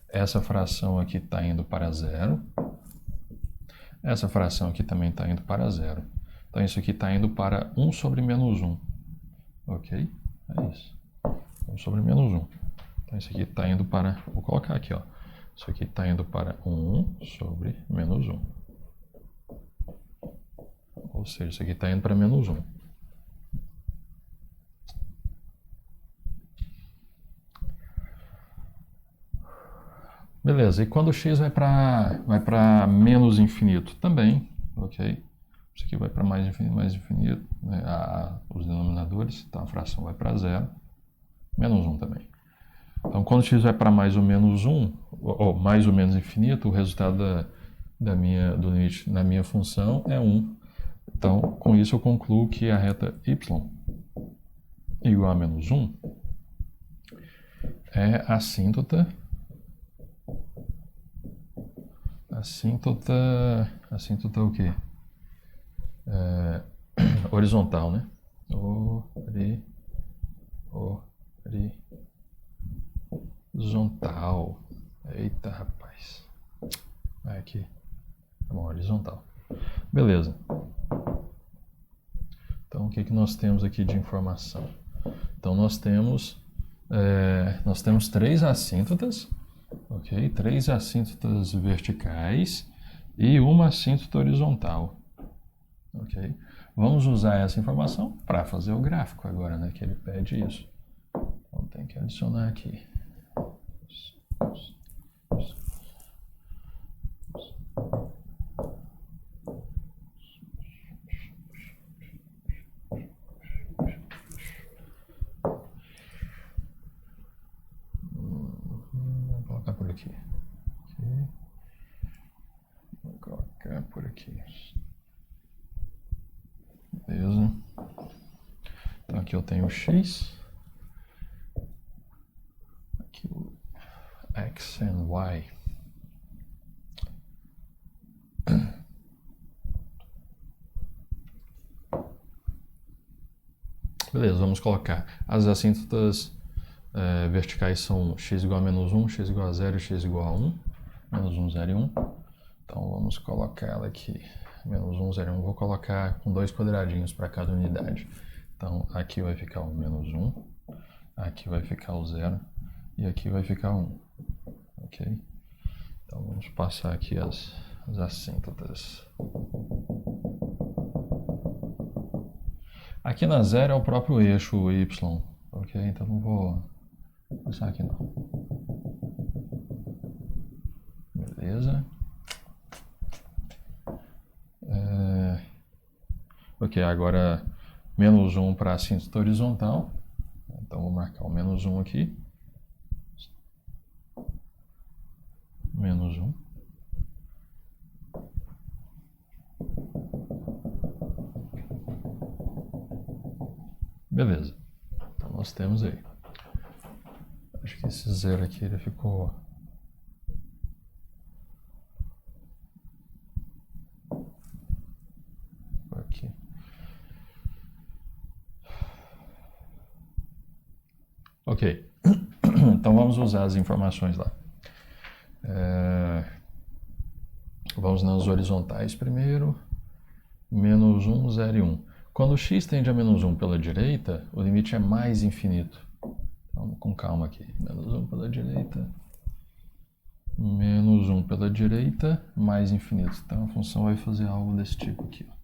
Essa fração aqui está indo para zero. Essa fração aqui também está indo para zero. Então, isso aqui está indo para 1 sobre menos 1. Ok? É isso. 1 sobre menos 1. Então, isso aqui está indo para... Vou colocar aqui, ó. Isso aqui está indo para 1 sobre menos 1. Ou seja, isso aqui está indo para menos 1. Beleza, e quando x vai para menos infinito? Também, ok? Isso aqui vai para mais infinito, né? Os denominadores, então a fração vai para zero. Menos 1 também. Então, quando x vai para mais ou menos 1, ou mais ou menos infinito, o resultado do limite na minha função é 1. Então, com isso eu concluo que a reta y igual a menos 1 é assíntota o quê? Horizontal, né? Horizontal. Eita, rapaz. Vai aqui. Tá bom, horizontal. Beleza. Então, o que nós temos aqui de informação? Então, nós temos 3 assíntotas, ok? 3 assíntotas verticais e uma assíntota horizontal, ok? Vamos usar essa informação para fazer o gráfico agora, né? Que ele pede isso. Então, tem que adicionar aqui. Vou colocar por aqui. Vou colocar por aqui. Beleza. Então aqui eu tenho o x. Aqui o x e y. Beleza, vamos colocar. As assíntotas verticais são x igual a menos 1, x igual a 0 e x igual a 1. Menos 1, 0 e 1. Então vamos colocar ela aqui. Menos 1, 0 e 1. Vou colocar com 2 quadradinhos para cada unidade. Então aqui vai ficar o menos 1. Aqui vai ficar o 0. E aqui vai ficar 1. Ok? Então vamos passar aqui as assíntotas. Aqui na 0 é o próprio eixo y, ok? Então não vou passar aqui não. Beleza. Ok, agora menos 1 para a assíntota horizontal. Então vou marcar o menos 1 aqui. Menos 1. Beleza. Então nós temos aí. Acho que esse 0 aqui ele ficou... aqui. Ok. Então vamos usar as informações lá. Vamos nas horizontais primeiro. Menos 1, 0 e 1. Quando x tende a menos 1 pela direita, o limite é mais infinito. Vamos com calma aqui. Menos 1 pela direita. Menos 1 pela direita, mais infinito. Então a função vai fazer algo desse tipo aqui. Ó.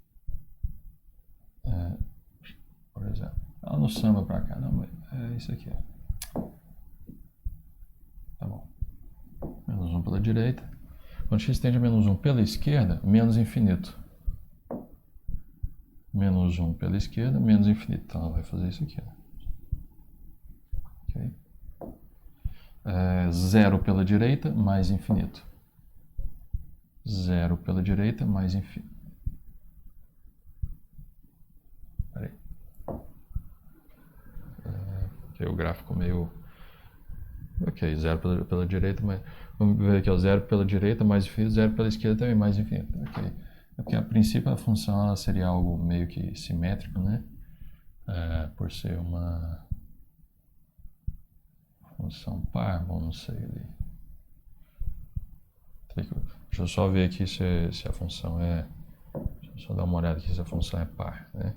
Por exemplo. Ela não samba para cá, não, mas é isso aqui. Ó. Tá bom. Menos 1 pela direita. Quando x tende a menos 1 pela esquerda, menos infinito. Menos 1 pela esquerda, menos infinito. Então ela vai fazer isso aqui. Ó. Okay. 0 pela direita, mais infinito. 0 pela direita, mais infinito. Peraí. Ok, o gráfico meio... Ok, 0 pela direita, mas... Vamos ver aqui, ó, 0 pela direita, mais infinito, 0 pela esquerda também, mais infinito. Ok. É porque a princípio a função ela seria algo meio que simétrico, né? Por ser uma função par, bom, não sei ali. Deixa eu só ver aqui se a função é... Deixa eu só dar uma olhada aqui se a função é par, né?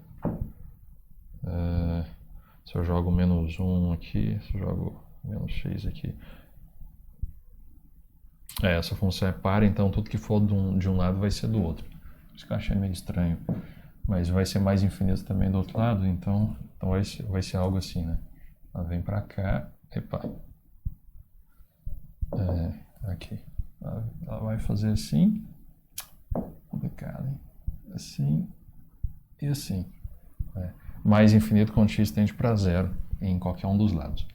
Se eu jogo menos 1 aqui, se eu jogo menos x aqui... essa função é par, então tudo que for de um lado vai ser do outro. Isso que eu achei meio estranho. Mas vai ser mais infinito também do outro lado, então vai ser algo assim, né? Ela vem pra cá, epa. Aqui. Ela vai fazer assim. Complicado, hein? Assim e assim. Mais infinito quando x tende para 0 em qualquer um dos lados.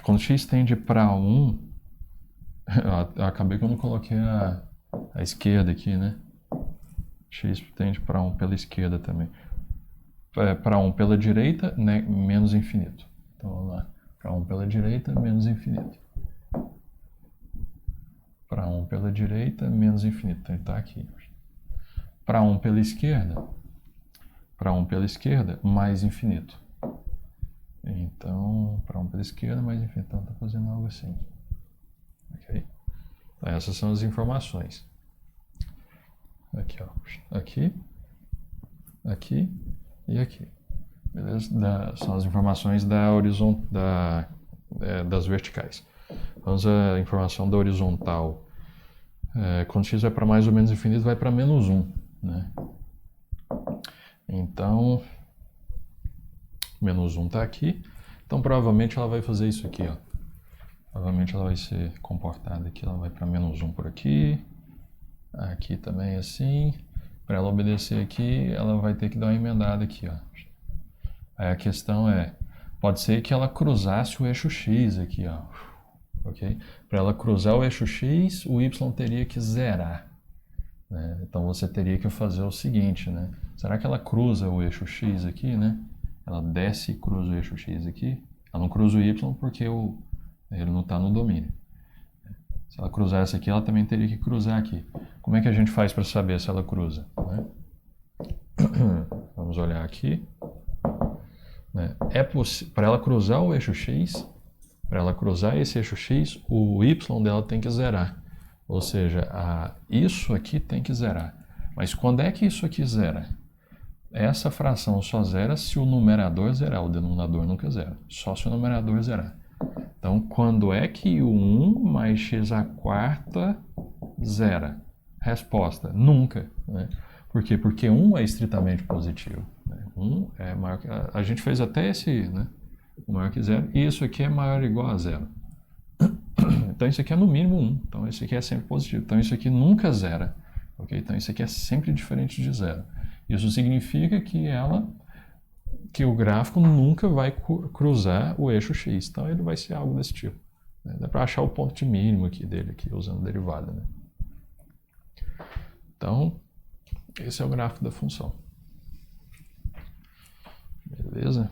Quando x tende para 1, eu acabei que eu não coloquei a esquerda aqui, né? X tende para 1 pela esquerda também. Para 1 pela direita, né, menos infinito. Então vamos lá. Para 1 pela direita, menos infinito. Para 1 pela direita, menos infinito. Então ele está aqui. Para 1 pela esquerda, mais infinito. Então, para 1 pela esquerda, mais infinito. Então está fazendo algo assim. Ok? Então, essas são as informações. Aqui, ó. Aqui e aqui. Beleza? São as informações das verticais. Vamos a informação da horizontal. Quando x vai para mais ou menos infinito, vai para menos 1. Né? Então, menos 1 está aqui. Então, provavelmente ela vai fazer isso aqui. Ó. Provavelmente ela vai ser comportada aqui. Ela vai para menos 1 por aqui. Aqui também assim. Para ela obedecer aqui, ela vai ter que dar uma emendada aqui. Ó. Aí a questão é, pode ser que ela cruzasse o eixo x aqui. Ó. Okay? Para ela cruzar o eixo x, o y teria que zerar. Né? Então você teria que fazer o seguinte, né? Será que ela cruza o eixo x aqui, né? Ela desce e cruza o eixo x aqui. Ela não cruza o y porque ele não está no domínio. Se ela cruzar essa aqui, ela também teria que cruzar aqui. Como é que a gente faz para saber se ela cruza? Né? Vamos olhar aqui. Né? Para ela cruzar o eixo x, para ela cruzar esse eixo x, o y dela tem que zerar. Ou seja, isso aqui tem que zerar. Mas quando é que isso aqui zera? Essa fração só zera se o numerador zerar, o denominador nunca zera. Só se o numerador zerar. Então, quando é que o 1 mais x à quarta zera? Resposta, nunca. Né? Por quê? Porque 1 é estritamente positivo. Né? 1 é maior que... A gente fez até esse, né? Maior que zero. E isso aqui é maior ou igual a zero. Então, isso aqui é no mínimo 1. Então, isso aqui é sempre positivo. Então, isso aqui nunca zera. Okay? Então, isso aqui é sempre diferente de zero. Isso significa que o gráfico nunca vai cruzar o eixo x. Então, ele vai ser algo desse tipo. Né? Dá para achar o ponto de mínimo aqui dele, aqui, usando derivada. Né? Então, esse é o gráfico da função. Beleza?